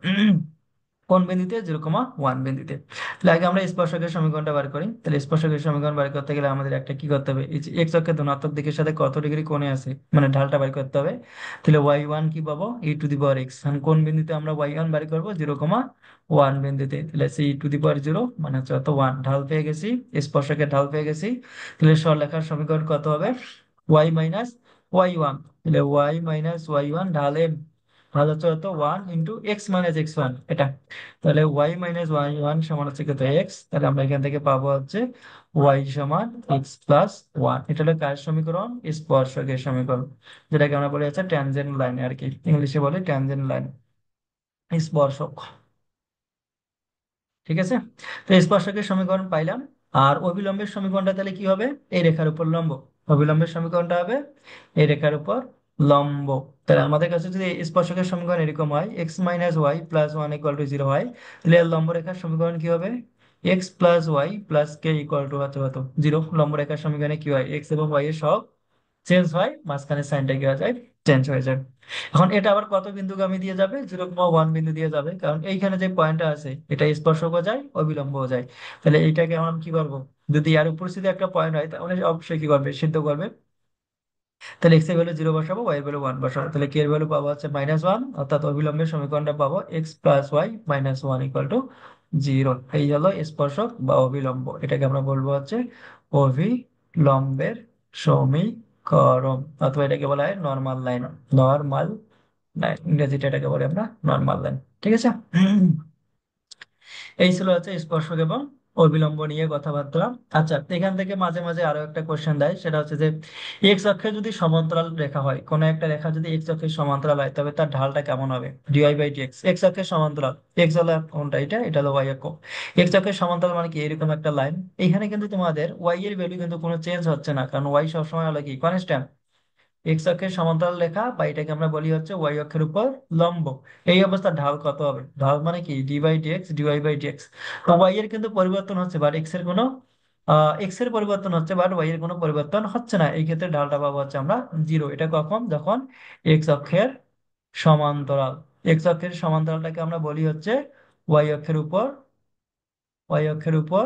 কোন বিন্দুতে, 0,1 বিন্দুতে। তাহলে আগে আমরা স্পর্শকের সমীকরণটা বার করি। তাহলে স্পর্শকের সমীকরণ বার করতে গেলে আমাদের একটা কি করতে হবে, এই যে এক্স অক্ষের ধনাত্মক দিকের সাথে কত ডিগ্রি কোণে আছে, মানে ঢালটা বার করতে হবে। তাহলে ওয়াই 1 কি পাবো, e two the power x. কোন বিন্দুতে আমরা ওয়াই 1 বার করবো, 0,1 বিন্দুতে। তাহলে সেই e টু দি পাওয়ার 0 মানে হচ্ছে অত 1, ঢাল পেয়ে গেছি, স্পর্শকের ঢাল পেয়ে গেছি। তাহলে সরলরেখার সমীকরণ কত হবে, y মাইনাস y1। তাহলে y মাইনাস y1 ঢালে ঢাল হচ্ছে অত 1 × x−x1 এটা। তাহলে y−y1 সমান হচ্ছে কত, এক্স। তাহলে আমরা এখান থেকে পাবো হচ্ছে y সমান x+1। এটা হলো কার সমীকরণ, স্পর্শকের সমীকরণ, যেটাকে আমরা বলি হচ্ছে ট্যানজেন্ট লাইন আর কি, ইংলিশে বলে ট্যানজেন্ট লাইন, স্পর্শক। ঠিক আছে, তো স্পর্শকের সমীকরণ পাইলাম। আর অবিলম্বের সমীকরণটা তাহলে কি হবে, এই রেখার উপর লম্ব। অবিলম্বের সমীকরণটা হবে এই রেখার উপর লম্ব। তাহলে আমাদের কাছে যদি স্পর্শকের সমীকরণ এরকম হয়, x−y+1 = 0 হয়, তাহলে এর লম্ব রেখার সমীকরণ কি হবে, x+y+k = 0। লম্ব রেখার সমীকরণে কি হয়, এক্স এবং ওয়াই এর সহগ চেঞ্জ হয়, মাঝখানে সাইনটা কি হয়ে যায়, চেঞ্জ হয়ে যায়। এখন এটা আবার কত বিন্দুগামী দিয়ে যাবে, 0,1 বিন্দু দিয়ে যাবে, কারণ এইখানে যে পয়েন্টটা আছে এটা স্পর্শকও যায় অবিলম্বও যায়। তাহলে এইটাকে আমরা কি করবো, যদি এর উপর যদি একটা পয়েন্ট হয় তাহলে অবশ্যই কি করবে, সিদ্ধ করবে। তাহলে এক্স এর ভ্যালু 0 বসাবো, ওয়াই এর ভ্যালু 1 বসাবো। তাহলে কে এর ভ্যালু পাবো হচ্ছে -1, অর্থাৎ অবিলম্বের সমীকরণটা পাবো x+y−1 = 0। এই হলো স্পর্শক বা অবিলম্ব, এটাকে আমরা বলবো হচ্ছে অভিলম্বের সমীকরণ, অথবা এটাকে বলা হয় নর্মাল লাইন। নর্মাল লাইন ইংরেজিতে এটাকে বলি আমরা নর্মাল লাইন। ঠিক আছে। এই ছিল হচ্ছে স্পর্শক এবং অবিলম্ব নিয়ে কথাবার্তা। আচ্ছা, তো এখান থেকে মাঝে মাঝে আরো একটা কোশ্চেন দেয়, সেটা হচ্ছে যে এক্স অক্ষে যদি সমান্তরাল রেখা হয়, কোন একটা রেখা যদি এক্স অক্ষের সমান্তরাল হয়, তবে তার ঢালটা কেমন হবে, dy/dx। এক্স অক্ষের সমান্তরাল, এক্স হলো কোনটা, এটা হলো ওয়াই অক্ষ। এক্স অক্ষের সমান্তরাল মানে কি, এরকম একটা লাইন। এইখানে কিন্তু তোমাদের ওয়াই এর ভ্যালু কিন্তু কোনো চেঞ্জ হচ্ছে না, কারণ ওয়াই সবসময় হলো কি কনস্ট্যান্ট। এক্স অক্ষের সমান্তরাল রেখা বা এটাকে আমরা বলি হচ্ছে ওয়াই অক্ষের উপর লম্ব। এই অবস্থা ঢাল কত হবে, ঢাল মানে কি ডি/ডি এক্স, dy/dx। তো ওয়াই এর কিন্তু পরিবর্তন হচ্ছে, বাট এক্স এর পরিবর্তন হচ্ছে, বাট ওয়াই এর কোনো পরিবর্তন হচ্ছে না। এই ক্ষেত্রে ঢালটা পাবো হচ্ছে আমরা 0। এটা কখন, যখন এক্স অক্ষের সমান্তরাল। এক্স অক্ষের সমান্তরালটাকে আমরা বলি হচ্ছে ওয়াই অক্ষের উপর ওয়াই অক্ষের উপর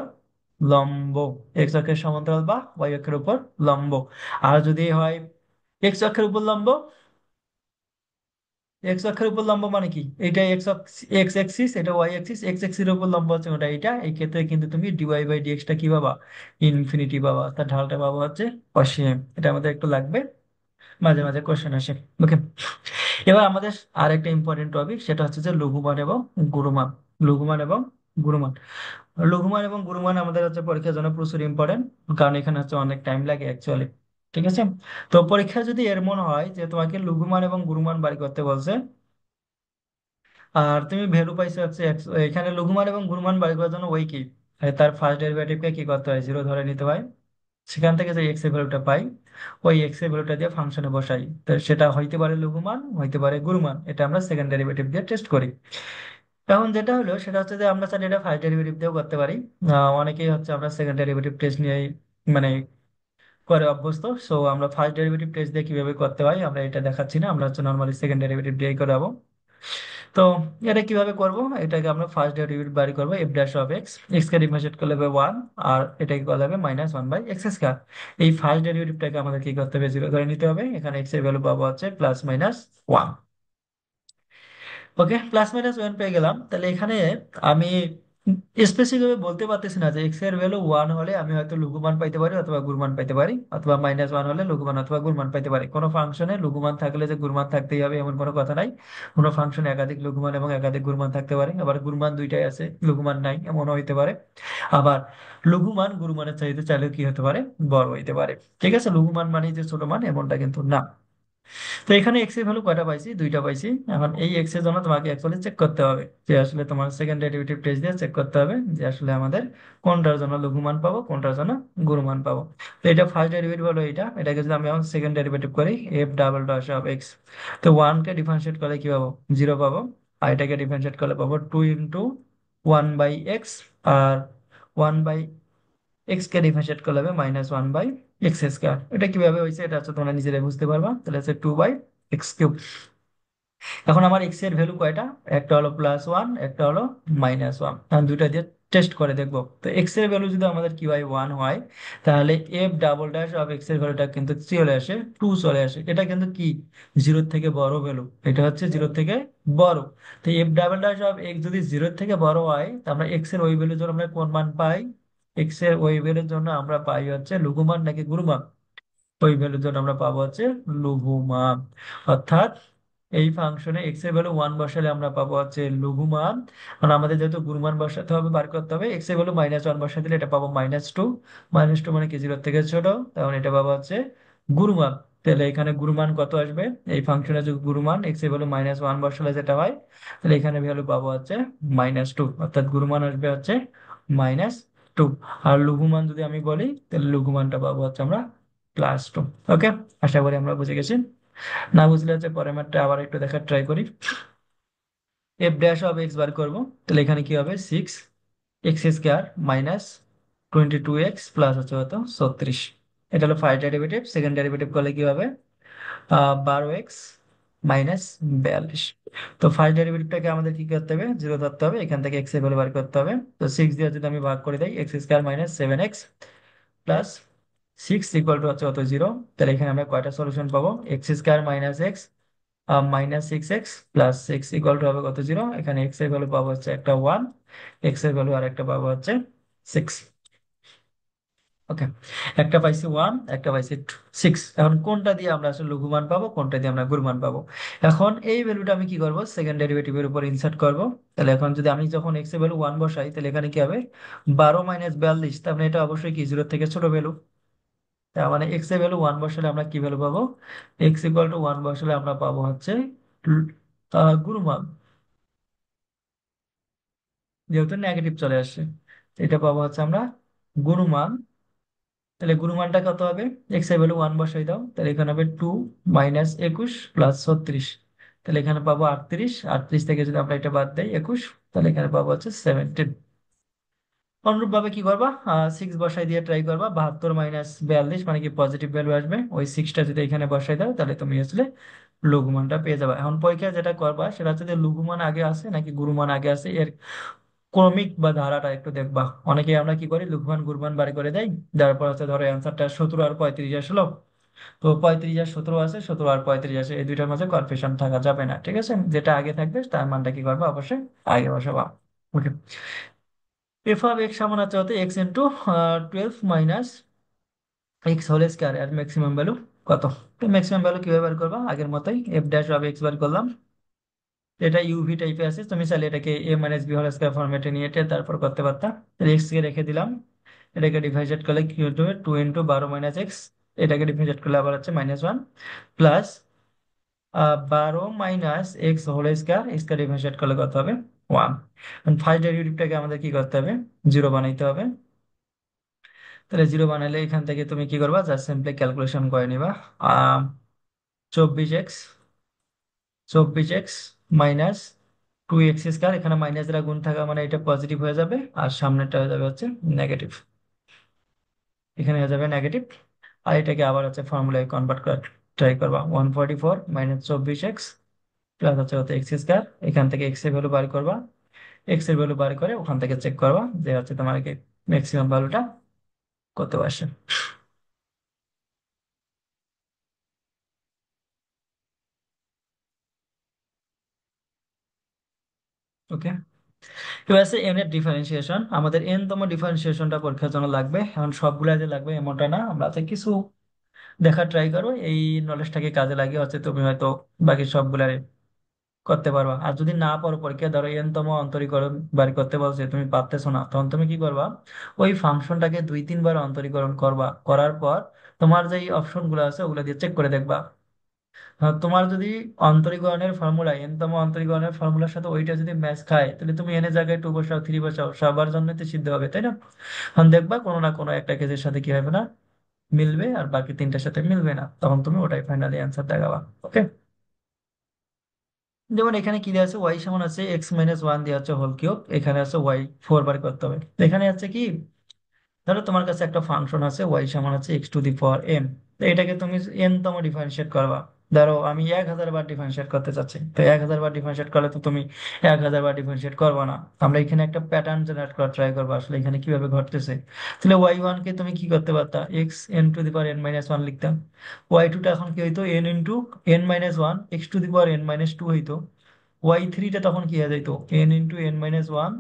লম্ব। এক্স অক্ষের সমান্তরাল বা ওয়াই অক্ষের উপর লম্ব। আর যদি হয় এক্স অক্ষের উপর লম্ব, এক্স অক্ষের উপর লম্ব মানে কি, এটা এক্স এক্সিস, এটা ওয়াই এক্সিস, এক্স এক্সিস এর উপর লম্ব হচ্ছে ওটা এটা। এই ক্ষেত্রে কিন্তু তুমি dy/dx টা কি পাবা, ইনফিনিটি পাবা, তার ঢালটা পাবো হচ্ছে অসীম। এটা আমাদের একটু লাগবে, মাঝে মাঝে কোশ্চেন আসে। ওকে, এবার আমাদের আর একটা ইম্পর্টেন্ট টপিক, সেটা হচ্ছে যে লঘুমান এবং গুরুমান। লঘুমান এবং গুরুমান। লঘুমান এবং গুরুমান আমাদের হচ্ছে পরীক্ষার জন্য প্রচুর ইম্পর্টেন্ট, কারণ এখানে হচ্ছে অনেক টাইম লাগে অ্যাকচুয়ালি। ঠিক আছে, তো পরীক্ষা যদি এর মনে হয় যে তোমাকে লঘুমান এবং গুরুমান বাড়ি করতে বলছে, আর তুমি ভ্যালু পাইছো হচ্ছে এখানে লঘুমান এবং গুণমান বাড়ি করার জন্য ওই কি, তার ফার্স্ট ডেরিভেটিভকে কি করতে হয়, 0 ধরে নিতে হয়। সেখান থেকে যে এক্স এর ভ্যালুটা পাই, ওই এক্স এর ভ্যালুটা দিয়ে ফাংশনে বসাই, তো সেটা হইতে পারে লঘুমান, হইতে পারে গুণমান। এটা আমরা সেকেন্ড ডেরিভেটিভ দিয়ে টেস্ট করি। এখন যেটা হলো সেটা হচ্ছে যে আমরা চাইলে এটা ফার্স্ট ডেরিভেটিভ দিয়েও করতে পারি। অনেকেই হচ্ছে আমরা সেকেন্ড ডেরিভেটিভ টেস্ট নিয়ে মানে করে অভ্যস্ত। সো আমরা ফার্স্ট ডেরিভেটিভ টেস্ট দিয়ে কিভাবে করতে হয় আমরা এটা দেখাচ্ছি না, আমরা হচ্ছে নর্মালি সেকেন্ড ডেরিভেটিভ দিয়েই করাবো। তো এটা কিভাবে করব, এটাকে আমরা ফার্স্ট ডেরিভেটিভ বাড়ি করবো, f'(x), এক্স কে ডিফারেন্সিয়েট করলে হবে 1, আর এটাকে করা হবে -1/x²। এই ফার্স্ট ডেরিভেটিভটাকে আমাদের কি করতে হবে, 0 ধরে নিতে হবে। এখানে x এর ভ্যালু পাবো হচ্ছে +-1। ওকে, +-1 পেয়ে গেলাম। তাহলে এখানে আমি স্পেসিফিক ভাবে বলতে পারতেছি না যে এক্স এর ভ্যালু 1 হলে আমি হয়তো লঘুমান পাইতে পারি অথবা গুণমান পাইতে পারি, অথবা -1 হলে লঘুমান অথবা গুণমান পাইতে পারি। কোনো ফাংশনে লঘুমান থাকলে যে গুণমান থাকতেই হবে এমন কোনো কথা নাই। কোনো ফাংশনে একাধিক লঘুমান এবং একাধিক গুণমান থাকতে পারে, আবার গুণমান দুইটাই আছে, লঘুমান নাই এমনও হইতে পারে। আবার লঘুমান গুণমানের চাইতে চাইলেও কি হতে পারে, বড় হইতে পারে। ঠিক আছে, লঘুমান মানে যে ছোট মান এমনটা কিন্তু না। তো এখানে এক্স এর ভ্যালু কয়টা পাইছি, দুইটা পাইছি। এখন এই এক্স এর জন্য তোমাকে অ্যাকচুয়ালি চেক করতে হবে যে আসলে তোমার সেকেন্ড ডেরিভেটিভ টেস্ট দিয়ে চেক করতে হবে যে আসলে আমাদের কোনটার জন্য লঘু মান পাবো, কোনটার জন্য গুরু মান পাবো। তো এটা ফার্স্ট ডেরিভেটিভ হলো এটা, এটাকে যদি আমি এখন সেকেন্ড ডেরিভেটিভ করি, F double dot of x, তো ওয়ান কে ডিফারেন্সিয়েট করলে কি পাবো, জিরো পাবো। আর এটাকে ডিফারেন্সিয়েট করলে পাবো two into one by x, আর ওয়ান বাই এক্স কে ডিফারেন্সিয়েট করলে হবে minus one by x square. এটা কিভাবে হয়েছে এটা হচ্ছে তোমরা নিজেরাই বুঝতে পারবা। তাহলে হচ্ছে টু বাই এক্স কিউব। এখন আমার এক্স এর ভ্যালু কয়টা, একটা হলো প্লাস ওয়ান, একটা হলো মাইনাস ওয়ান। আমি দুইটা দিয়ে টেস্ট করে দেখবো। তো এক্স এর ভ্যালু যদি আমাদের কি হয়, ওয়ান হয়, তাহলে F double dash of x এর ভ্যালুটা কিন্তু চলে আসে টু চলে আসে। এটা কিন্তু কি, জিরোর থেকে বড় ভ্যালু, এটা হচ্ছে জিরোর থেকে বড়। তো F double dash of x যদি জিরোর থেকে বড় হয়, তা আমরা এক্স এর ওই ভ্যালুর জন্য আমরা কোন মান পাই, এক্স এর ওই ভ্যালুর জন্য আমরা পাই হচ্ছে লঘুমান নাকি গুরুমান, ওই ভ্যালুর জন্য আমরা পাবো হচ্ছে লঘুমান। অর্থাৎ এই ফাংশনে এক্স এর ভ্যালু ওয়ান বসালে আমরা পাবো হচ্ছে লঘুমান। কারণ আমাদের যেহেতু গুণমান বসাতে হবে, বার করতে হবে, এক্স এর ভ্যালু মাইনাস ওয়ান বসাতে দিলে এটা পাবো মাইনাস টু। মাইনাস টু মানে কি, জিরোর থেকে ছোট, তখন এটা পাবো হচ্ছে গুণমান। তাহলে এখানে গুণমান কত আসবে, এই ফাংশনে যদি গুণমান এক্স এর ভ্যালু মাইনাস ওয়ান বসালে যেটা হয়, তাহলে এখানে ভ্যালু পাবো হচ্ছে মাইনাস টু। অর্থাৎ গুণমান আসবে হচ্ছে মাইনাস টু। আর লঘুমান যদি আমি বলি, তাহলে লঘুমানটা পাবো হচ্ছে আমরা প্লাস টু। ওকে, আশা করি আমরা বুঝে গেছি। না বুঝলে হচ্ছে পরের ম্যাথটা আবার একটু দেখার ট্রাই করি। এফ ড্যাশ অফ এক্স বার করবো, তাহলে এখানে কি হবে, six x square minus twenty two x plus হচ্ছে কত, 36। এটা হলো ফার্স্ট ডেরিভেটিভ। সেকেন্ড ডেরিভেটিভ করলে কি হবে, বারো এক্স মাইনাস 42। তো ফার্স্ট ডেরিভেটিভটাকে আমাদের কি করতে হবে, জিরো ধরতে হবে, এখান থেকে এক্স এর ভ্যালু বার করতে হবে। তো সিক্স দিয়ে যদি আমি ভাগ করে দিই, x square minus seven x plus six equal to হচ্ছে কত, জিরো। তাহলে এখানে আমরা কয়টা সলিউশন পাবো, x square minus x minus six x plus six equal to হবে কত, জিরো। এখানে এক্স এর ভ্যালু পাবো হচ্ছে একটা ওয়ান, এক্স এর ভ্যালু আর একটা পাবো হচ্ছে সিক্স। ওকে, একটা পাইছি ওয়ান, একটা পাইছি সিক্স। এখন কোনটা দিয়ে আমরা আসলে লঘুমান পাবো, কোনটা দিয়ে আমরা গুণমান পাবো। এখন এই ভ্যালুটা আমি কি করব, সেকেন্ড ডেরিভেটিভের উপর ইনসার্ট করব। তাহলে এখন যদি আমি যখন এক্স এর ভ্যালু ওয়ান বসাই, তাহলে এখানে কি হবে, 12 - 42, তার মানে এটা অবশ্যই কি, জিরোর থেকে ছোট ভ্যালু। তার মানে এক্স এর ভ্যালু ওয়ান বসালে আমরা কি ভ্যালু পাবো, এক্স ইকুয়াল টু ওয়ান বসালে আমরা পাবো হচ্ছে গুণমান, যেহেতু নেগেটিভ চলে আসছে। এটা পাবো হচ্ছে আমরা গুণমান। তাহলে গুণমানটা কত হবে, এক্স এর ভ্যালু ওয়ান বসাই দাও, তাহলে এখানে হবে টু মাইনাস 21 প্লাস 36। তাহলে এখানে পাবো 38, 38 থেকে যদি আমরা এটা বাদ দেই 21, তাহলে এখানে পাবো হচ্ছে 17। অনুরূপ ভাবে কি করবা, সিক্স বসাই দিয়ে ট্রাই করবা, 72 - 42 মানে কি পজিটিভ ভ্যালু আসবে, ওই সিক্সটা যদি এখানে বসাই দাও, তাহলে তুমি আসলে লঘুমানটা পেয়ে যাবে। এখন পরীক্ষায় যেটা করবা সেটা হচ্ছে যে লঘুমান আগে আছে নাকি গুরুমান আগে আছে, এর ক্রমিক বা ধারাটা একটু দেখবা। অনেকে আমরা কি করি, লঘুমান গুরুমান বাড়ি করে দেই, তারপর হচ্ছে ধরো অ্যান্সারটা 17 আর 35 আসলো, তো 35 আর 17 আছে, 17 আর 35 আছে, এই দুইটার মাঝে কনফিউশন থাকা যাবে না। ঠিক আছে, যেটা আগে থাকবে তার মানটা কি করবা, অবশ্যই আগে বসাবা। ওকে, এফ অফ এক্স সমান হচ্ছে হতে x into 12 - x whole square এর ম্যাক্সিমাম ভ্যালু কত। তো ম্যাক্সিমাম ভ্যালু কিভাবে বার করবা, আগের মতোই এফ ড্যাশ অফ এক্স বার করলাম। এটা ইউভি টাইপে আছে, তুমি চাইলে এটাকে a minus b whole square ফরম্যাটে নিয়ে এটা তারপর করতে পারতা। এক্স কে রেখে দিলাম, এটাকে ডিভাইডেড করলে কি হতে হবে, টু ইন্টু 12 - এক্স, এটাকে ডিভাইডেড করলে আবার হচ্ছে minus one, plus 12 - x whole square, x কে ডিভাইডেড করলে কত হবে, ওয়ান। ফার্স্ট ডেরিভেটিভটাকে আমাদের কি করতে হবে, জিরো বানাইতে হবে। তাহলে জিরো বানাইলে এখান থেকে তুমি কি করবা, জাস্ট সিম্পলি ক্যালকুলেশন করে নিবা। 24 x, 24 x minus two x square, এখানে মাইনাস দ্বারা গুণ থাকা মানে এটা পজিটিভ হয়ে যাবে, আর সামনেটা হয়ে যাবে হচ্ছে নেগেটিভ, এখানে হয়ে যাবে নেগেটিভ। আর এটাকে আবার হচ্ছে ফর্মুলায় কনভার্ট করার ট্রাই করবা, 144 - 24 এক্স প্লাস হচ্ছে হচ্ছে এক্স স্কয়ার, এখান থেকে এক্স এর ভ্যালু বার করবা, এক্স এর ভ্যালু বার করে ওখান থেকে চেক করবা যে হচ্ছে তোমাকে ম্যাক্সিমাম ভ্যালুটা কত আসে। ওকে, এবার আছে এন এর ডিফারেন্সিয়েশন। আমাদের এন তম ডিফারেন্সিয়েশনটা পরীক্ষার জন্য লাগবে, এখন সবগুলা যে লাগবে এমনটা না, আমরা আছে কিছু দেখা ট্রাই করো, এই নলেজটাকে কাজে লাগিয়ে হচ্ছে তুমি হয়তো বাকি সবগুলা করতে পারবা। আর যদি না পারো, পরীক্ষা ধরো এন তম অন্তরীকরণ বাড়ি করতে বলছে, তুমি পারতেছো না, তখন তুমি কি করবা, ওই ফাংশনটাকে দুই তিনবার অন্তরীকরণ করবা, করার পর তোমার যে অপশন গুলো আছে ওগুলো দিয়ে চেক করে দেখবা তোমার যদি অন্তরীকরণের ফর্মুলা তম অন্তরীকরণের ফর্মুলার সাথে ওইটা যদি ম্যাচ খায়, তাহলে তুমি এর জায়গায় টু বসাও, থ্রি বসাও, সবার জন্য তো সিদ্ধ হবে, তাই না? এখন দেখবা কোনো না কোনো একটা কেসের সাথে কি হবে না, মিলবে, আর বাকি তিনটার সাথে মিলবে না, তখন তুমি ওটাই ফাইনালি অ্যান্সার দেখাবা। ওকে। যেমন এখানে কি দেওয়া আছে, ওয়াই সমান আছে x-1 দেওয়া আছে হোল কিউব, এখানে আছে ওয়াই 4 বার করতে হবে। তো এখানে আছে কি, ধরো তোমার কাছে একটা ফাংশন আছে ওয়াই সমান আছে x⁴m, তো এটাকে তুমি n তম ডিফারেন্সিয়েট করবা। ধরো আমি 1000 বার ডিফারেন্সিয়েট করতে চাচ্ছি, তো 1000 বার ডিফারেন্সিয়েট করলে তো তুমি 1000 বার ডিফারেন্সিয়েট করবা না। আমরা এখানে একটা প্যাটার্ন জেনারেট করা ট্রাই করবো আসলে এখানে কিভাবে ঘটতেছে। তাহলে ওয়াই 1 কে তুমি কি করতে পারতা, x n⁻n−1 লিখতাম। ওয়াই 2 টা এখন কি হইতো, n × n−1 x⁴n−2 হইতো। ওয়াই 3 টা তখন কি হয়ে যাইতো, n × n−1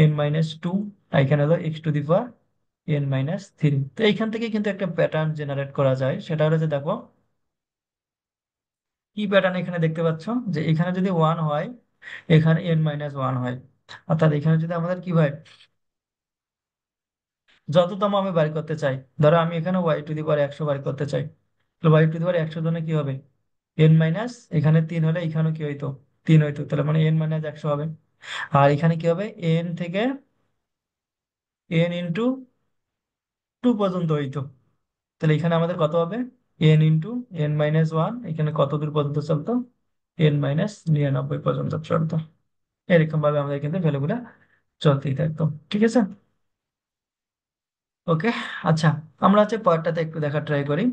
n−2, আর এখানে হলো x⁴n−3। তো এইখান থেকে কিন্তু একটা প্যাটার্ন জেনারেট করা যায়, সেটা হলো যে দেখো কি প্যাটার্ন এখানে দেখতে পাচ্ছ, যে এখানে যদি 1 হয়, এখানে n−1 হয়, অর্থাৎ এখানে যদি আমাদের কি হয়, যততম আমি বাড়ি করতে চাই, ধরো আমি এখানে y⁴ 100 বাড়ি করতে চাই, তো y⁴ 100 জন্য কি হবে, n মাইনাস, এখানে 3 হলে এখানেও কি হইতো, 3 হইতো, তাহলে মানে n−100 হবে। আর এখানে কি হবে, n থেকে n × 2 পর্যন্ত হইতো, তাহলে এখানে আমাদের কত হবে, n × n−1, এখানে কত দূর পর্যন্ত চলতো, n−99 পর্যন্ত চলতো। এরকম ভাবে আমাদের কিন্তু ভ্যালুগুলা চলতেই থাকতো। ঠিক আছে। ওকে। আচ্ছা, আমরা হচ্ছে পরেরটাতে একটু দেখা ট্রাই করি।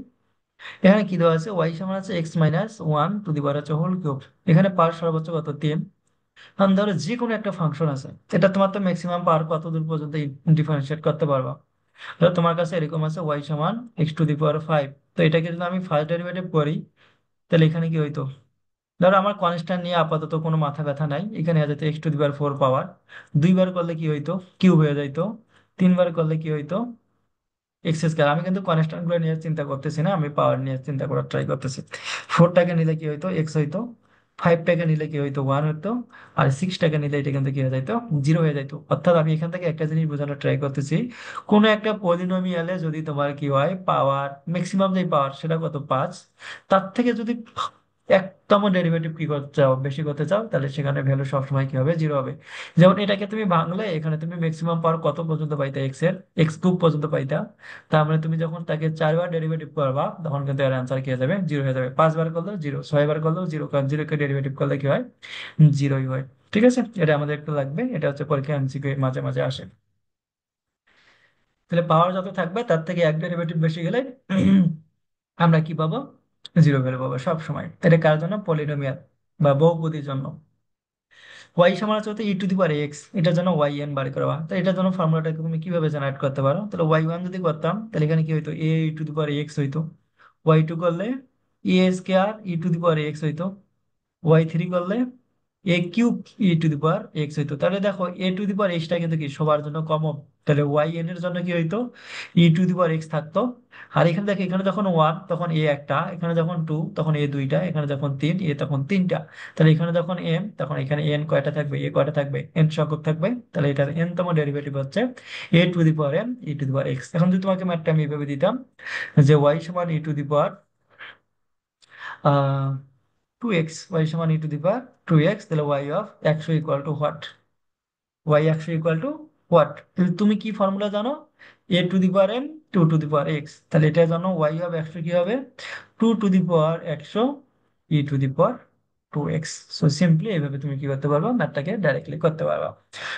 এখানে কি দেওয়া আছে, ওয়াই সমান আছে x−1 to the whole cube, এখানে পাওয়ার সর্বোচ্চ কত, 3। এখন ধরো যে কোনো একটা ফাংশন আছে, এটা তোমার তো ম্যাক্সিমাম পাওয়ার কত দূর পর্যন্ত ডিফারেন্সিয়েট করতে পারবা। ধরো তোমার কাছে এরকম আছে ওয়াই সমান x⁵, তো এটাকে যদি আমি ফার্স্ট ডেরিভেটিভ করি, তাহলে এখানে কি হইতো, ধরো আমার কনস্ট্যান্ট নিয়ে আপাতত কোনো মাথা ব্যথা নাই, এখানে যেত x⁴ পাওয়ার, দুইবার করলে কি হইতো, কিউব হয়ে যাইতো, তিনবার করলে কি হইতো, x²। আমি কিন্তু কনস্ট্যান্ট গুলো নিয়ে চিন্তা করতেছি না, আমি পাওয়ার নিয়ে চিন্তা করার ট্রাই করতেছি। 4টাকে নিলে কি হইতো, এক্স হইতো, 5টাকে নিলে কি হইতো, 1 হইতো, আর 6টাকে নিলে এটা কিন্তু কি হয়ে যাইতো, 0 হয়ে যাইতো। অর্থাৎ আমি এখান থেকে একটা জিনিস বোঝানোর ট্রাই করতেছি, কোনো একটা পলিনোমিয়ালে যদি তোমার কি হয়, পাওয়ার ম্যাক্সিমাম যে পাওয়ার সেটা কত, 5, তার থেকে যদি একতম ডেরিভেটিভ কি করতে চাও, বেশি করতে চাও, তাহলে সেখানে ভ্যালু সবসময় কি হবে, 0 হবে। যেমন এটাকে তুমি ভাঙলে এখানে তুমি ম্যাক্সিমাম পাওয়ার কত পর্যন্ত পাইতা, x³ পর্যন্ত পাইতা। তার মানে তুমি যখন তাকে 4 বার ডেরিভেটিভ করবা, তখন কিন্তু এর অ্যান্সার কি হয়ে যাবে, 0 হয়ে যাবে। 5 বার করলেও 0, 6 বার করলেও 0, কারণ 0 কে ডেরিভেটিভ করলে কি হয়, 0ই হয়। ঠিক আছে, এটা আমাদের একটু লাগবে, এটা হচ্ছে পরীক্ষা এমসিকিউ মাঝে মাঝে আসে। তাহলে পাওয়ার যত থাকবে তার থেকে এক ডেরিভেটিভ বেশি গেলে আমরা কি পাবো, 0 ভ্যালু পাবো সব সময়। এটা কার জন্য, পলিনোমিয়াল বা বহুপদীর জন্য। ওয়াই সমান হচ্ছে e⁴x, এটার জন্য yn বার করবা। তো এটার জন্য ফর্মুলাটাকে তুমি কিভাবে জেনারেট করতে পারো, তাহলে ওয়াই 1 যদি করতাম, তাহলে এখানে কি হইতো, a e⁴x হইতো। ওয়াই 2 করলে a² e⁴x হইতো। ওয়াই 3 করলে a³ e⁴x হইতো। তাহলে দেখো a⁴x টা কিন্তু কি সবার জন্য কমন, তাহলে yn এর জন্য কি হইতো, e⁴x থাকতো। আর এখানে দেখো, এখানে যখন 1 তখন a একটা, এখানে যখন 2 তখন a দুইটা, এখানে যখন 3 a তখন তিনটা। তাহলে এখানে যখন m, তখন এখানে n কয়টা থাকবে, a কয়টা থাকবে, n সংখ্যক থাকবে। তাহলে এটার n তম ডেরিভেটিভ হচ্ছে a⁴m e⁴x। এখন যদি তোমাকে ম্যাথটা আমি এইভাবে দিতাম, যে y সমান e⁴2x, তাহলে y 100 = হোয়াট, তুমি কি ফর্মুলা জানো, a⁴m 2 তাহলে এটা জানো y 100 কি হবে, 2 × 100 e⁴2x। সো সিম্পলি এইভাবে তুমি কি করতে পারবা, ম্যাথটাকে ডাইরেক্টলি করতে পারবা,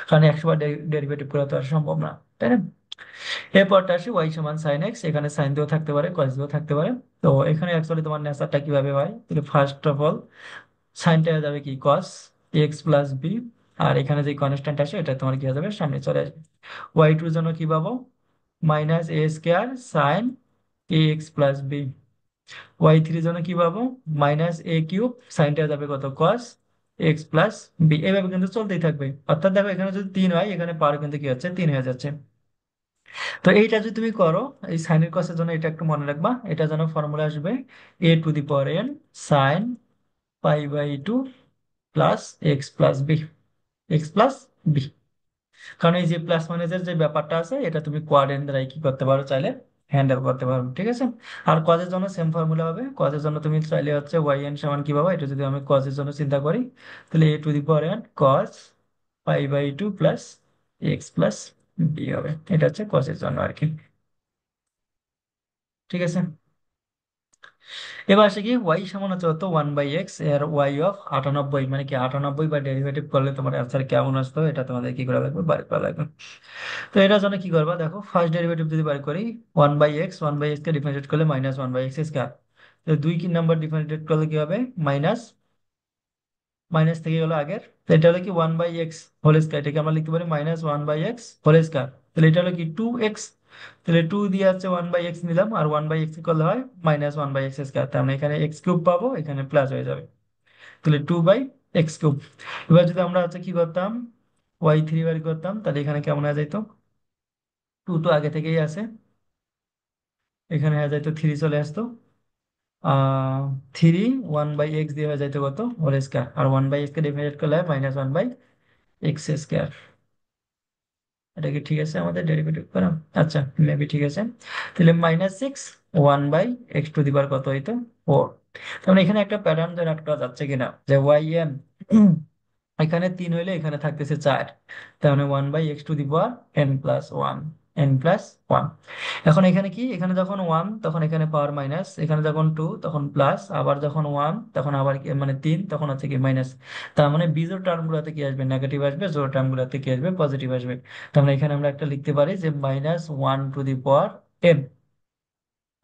কারণ 100 বার ডেরিভেটিভ করা তো আর সম্ভব না, তাই না? এরপরটা আসি ওয়াই সমান সাইন এক্স, এখানে সাইন দিয়েও থাকতে পারে, কস দিয়েও থাকতে পারে। তো এখানে অ্যাকচুয়ালি তোমার নেচারটা কিভাবে হয়, ফার্স্ট অফ অল সাইনটা হয়ে যাবে কি, cos x + b, আর এখানে যে কনস্ট্যান্ট আসে এটা তোমার কি হয়ে যাবে, সামনে চলে আসবে। ওয়াই 2 জন্য কি পাবো, -a² sin ax + b। Y 3 জন্য কি পাবো, -a³ সাইনটা হয়ে যাবে কত, cos x + b। এভাবে কিন্তু চলতেই থাকবে। অর্থাৎ দেখো এখানে যদি 3 হয়, এখানে পাওয়ার কিন্তু কি হচ্ছে, 3 হয়ে যাচ্ছে। তো এইটা যদি তুমি করো, এই সাইনের কসের জন্য এটা একটু মনে রাখবা, এটা যেন ফর্মুলা আসবে a⁴n sin π/2 plus x + b, x + b। কারণ এই যে প্লাস মাইনাসের যে ব্যাপারটা আছে, এটা তুমি কোয়াড্রেন্ট দ্বারা কি করতে পারো চাইলে হ্যান্ডেল করতে পারবো, ঠিক আছে। আর কজের জন্য সেম ফর্মুলা হবে, কজের জন্য তুমি চাইলে হচ্ছে ওয়াই এন সমান কি পাবো, এটা যদি আমি কজের জন্য চিন্তা করি, তাহলে a to the power n cos pi by two plus x plus b হবে, এটা হচ্ছে কজের জন্য আর কি, ঠিক আছে। এবার আসে কি ওয়াই সমান হচ্ছে কত, 1/x এর ওয়াই অফ 98, মানে কি 98 বা ডেরিভেটিভ করলে তোমার অ্যান্সার কেমন আসতো, এটা তোমাদের কি করা লাগবে, বাড়ি করা লাগবে। তো এটার জন্য কি করবা, দেখো ফার্স্ট ডেরিভেটিভ যদি বাড়ি করি, 1/x কে ডিফারেন্সিয়েট করলে মাইনাস 1/x স্কয়ার, তো দুই কি নাম্বার ডিফারেন্সিয়েট করলে কি হবে, মাইনাস, মাইনাস থেকে গেলো আগের, তো এটা হলো কি 1/x হোল স্কয়ার, এটাকে আমরা লিখতে পারি -1/x হোল স্কয়ার, তাহলে এটা হলো কি 2x, তাহলে 2 দিয়ে হচ্ছে 1/x নিলাম, আর 1/x করলে হয় -1/x স্কয়ার, তার মানে এখানে এক্স কিউব পাবো, এখানে প্লাস হয়ে যাবে, তাহলে 2/x কিউব। এবার যদি আমরা হচ্ছে কি করতাম, y3 বাই করতাম, তাহলে এখানে কেমন হয়ে যেত, 2 তো আগে থেকেই আছে, এখানে হয়ে যাইতো 3 চলে আসতো, 3 1/x দিয়ে হয়ে যাইতো কত, হোল স্কয়ার, আর 1/x কে ডিভাইড করলে হয় -1/x স্কয়ার। এটা কি ঠিক আছে আমাদের ডেরিভেটিভ করা? আচ্ছা, মেবি ঠিক আছে। তাহলে -6 1/x টু দি পাওয়ার কত হইতো, 4। তার মানে এখানে একটা প্যাটার্ন ধরে রাখা যাচ্ছে কিনা, যে ওয়াই এন এখানে 3 হইলে এখানে থাকতেছে 4, তার মানে 1/x two the power n+1, n+1। এখন এখানে কি, এখানে যখন 1 তখন এখানে পাওয়ার মাইনাস, এখানে যখন 2 তখন প্লাস, আবার যখন 1 তখন আবার মানে 3 তখন হচ্ছে কি মাইনাস, তার মানে বিজোড় টার্ম গুলোতে কি আসবে, নেগেটিভ আসবে, জোড় টার্ম গুলোতে কি আসবে, পজিটিভ আসবে। তার মানে এখানে আমরা একটা লিখতে পারি যে -1 টু দি পাওয়ার n,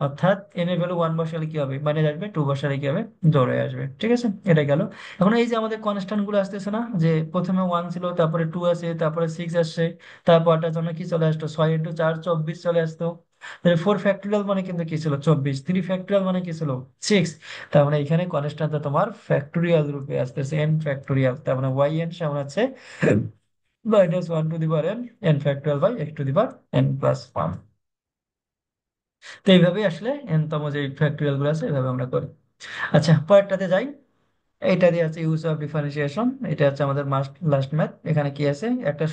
অর্থাৎ এন এর ভ্যালু 1 বসালে কি হবে, মাইনাস আসবে, 2 বসালে কি হবে, জোড় হয়ে আসবে, ঠিক আছে। এটা গেল। এখন এই যে আমাদের কনস্ট্যান্ট গুলো আসতেছে না, যে প্রথমে 1 ছিল, তারপরে 2 আছে, তারপরে 6 আসছে, তারপরটার জন্য কি চলে আসতো, 6 × 4 24 চলে আসতো, তাহলে 4 ফ্যাক্টরিয়াল মানে কিন্তু কি ছিল, 24, 3 ফ্যাক্টরিয়াল মানে কি ছিল, 6। তার মানে এখানে কনস্ট্যান্টটা তোমার ফ্যাক্টরিয়াল রূপে আসতেছে, এন ফ্যাক্টরিয়াল, তার মানে ওয়াই এন সমান হচ্ছে -1 to the power n, n factorial by x to the power n+1। তো এইভাবেই আসলে এনতম যে ফ্যাক্টরিয়াল গুলো আছে এইভাবে আমরা করি। আচ্ছা, পরেরটাতে যাই। এইটা দিয়ে আছে ইউজ অফ ডিফারেন্সিয়েশন, এটা হচ্ছে আমাদের লাস্ট ম্যাথ। এখানে কি আছে, একটা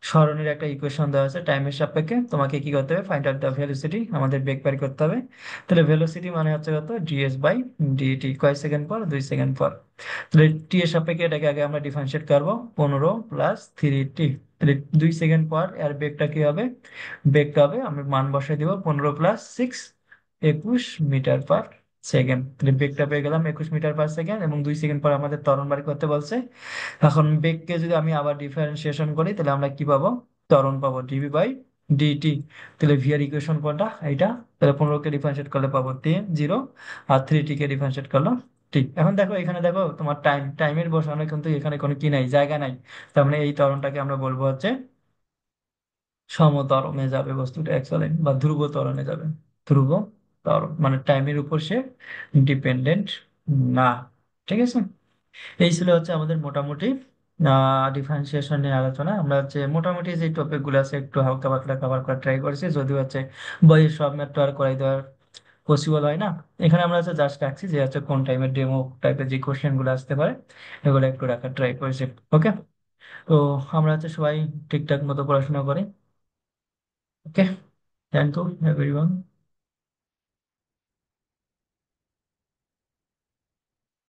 সরণের একটা ইকুয়েশন দেওয়া আছে টাইমের সাপেক্ষে, তোমাকে কি করতে হবে, ফাইন্ড আউট দ্য ভেলোসিটি, আমাদের বেগ বের করতে হবে। তাহলে ভেলোসিটি মানে হচ্ছে কত, ডিএস বাই ডিটি, কয় সেকেন্ড পর, 2 সেকেন্ড পর। তাহলে টি এর সাপেক্ষে এটাকে আগে আমরা ডিফারেন্সিয়েট করবো, 15 + 3t, তাহলে 2 সেকেন্ড পর এর বেগটা কি হবে, বেগটা হবে, আমি মান বসাই দিব, 15 + 6, 21 মিটার পার সেকেন্ড, তাহলে বেগটা পেয়ে গেলাম 21 মিটার পার সেকেন্ড, এবং 2 সেকেন্ড পর আমাদের ত্বরণ বাড়ি করতে বলছে। এখন বেগকে যদি আমি আবার ডিফারেন্সিয়েশন করি, তাহলে আমরা কি পাবো, ত্বরণ পাবো ডিভি বাই ডিটি। তাহলে ভি এর ইকুয়েশন কোনটা, এইটা, তাহলে 15 কে ডিফারেন্সিয়েট করলে পাবো 0, আর 3t কে ডিফারেন্সিয়েট করলো ঠিক। এখন দেখো এখানে দেখো তোমার টাইমের বসানো কিন্তু এখানে কোনো কি নাই, জায়গা নাই, তার মানে এই ত্বরণটাকে আমরা বলবো হচ্ছে সমত্বরণে যাবে বস্তুটা, অ্যাকচুয়ালি বা ধ্রুব ত্বরণে যাবে, ধ্রুব ত্বরণ মানে টাইমের উপর সে ডিপেন্ডেন্ট না, ঠিক আছে। এই ছিল হচ্ছে আমাদের মোটামুটি ডিফারেন্সিয়েশন নিয়ে আলোচনা। আমরা হচ্ছে মোটামুটি যে টপিক গুলো আছে একটু হালকা পাতলা কভার করার ট্রাই করেছি, যদিও হচ্ছে বইয়ের সব ম্যাথ তো আর করাই দেওয়ার পসিবল হয় না। এখানে আমরা হচ্ছে জাস্ট রাখছি যে হচ্ছে কোন টাইমের ডেমো টাইপের যে কোশ্চেন গুলো আসতে পারে এগুলো একটু রাখার ট্রাই করেছি। ওকে, তো আমরা হচ্ছে সবাই ঠিকঠাক মতো পড়াশোনা করি। ওকে, থ্যাংক ইউ এভরিওয়ান।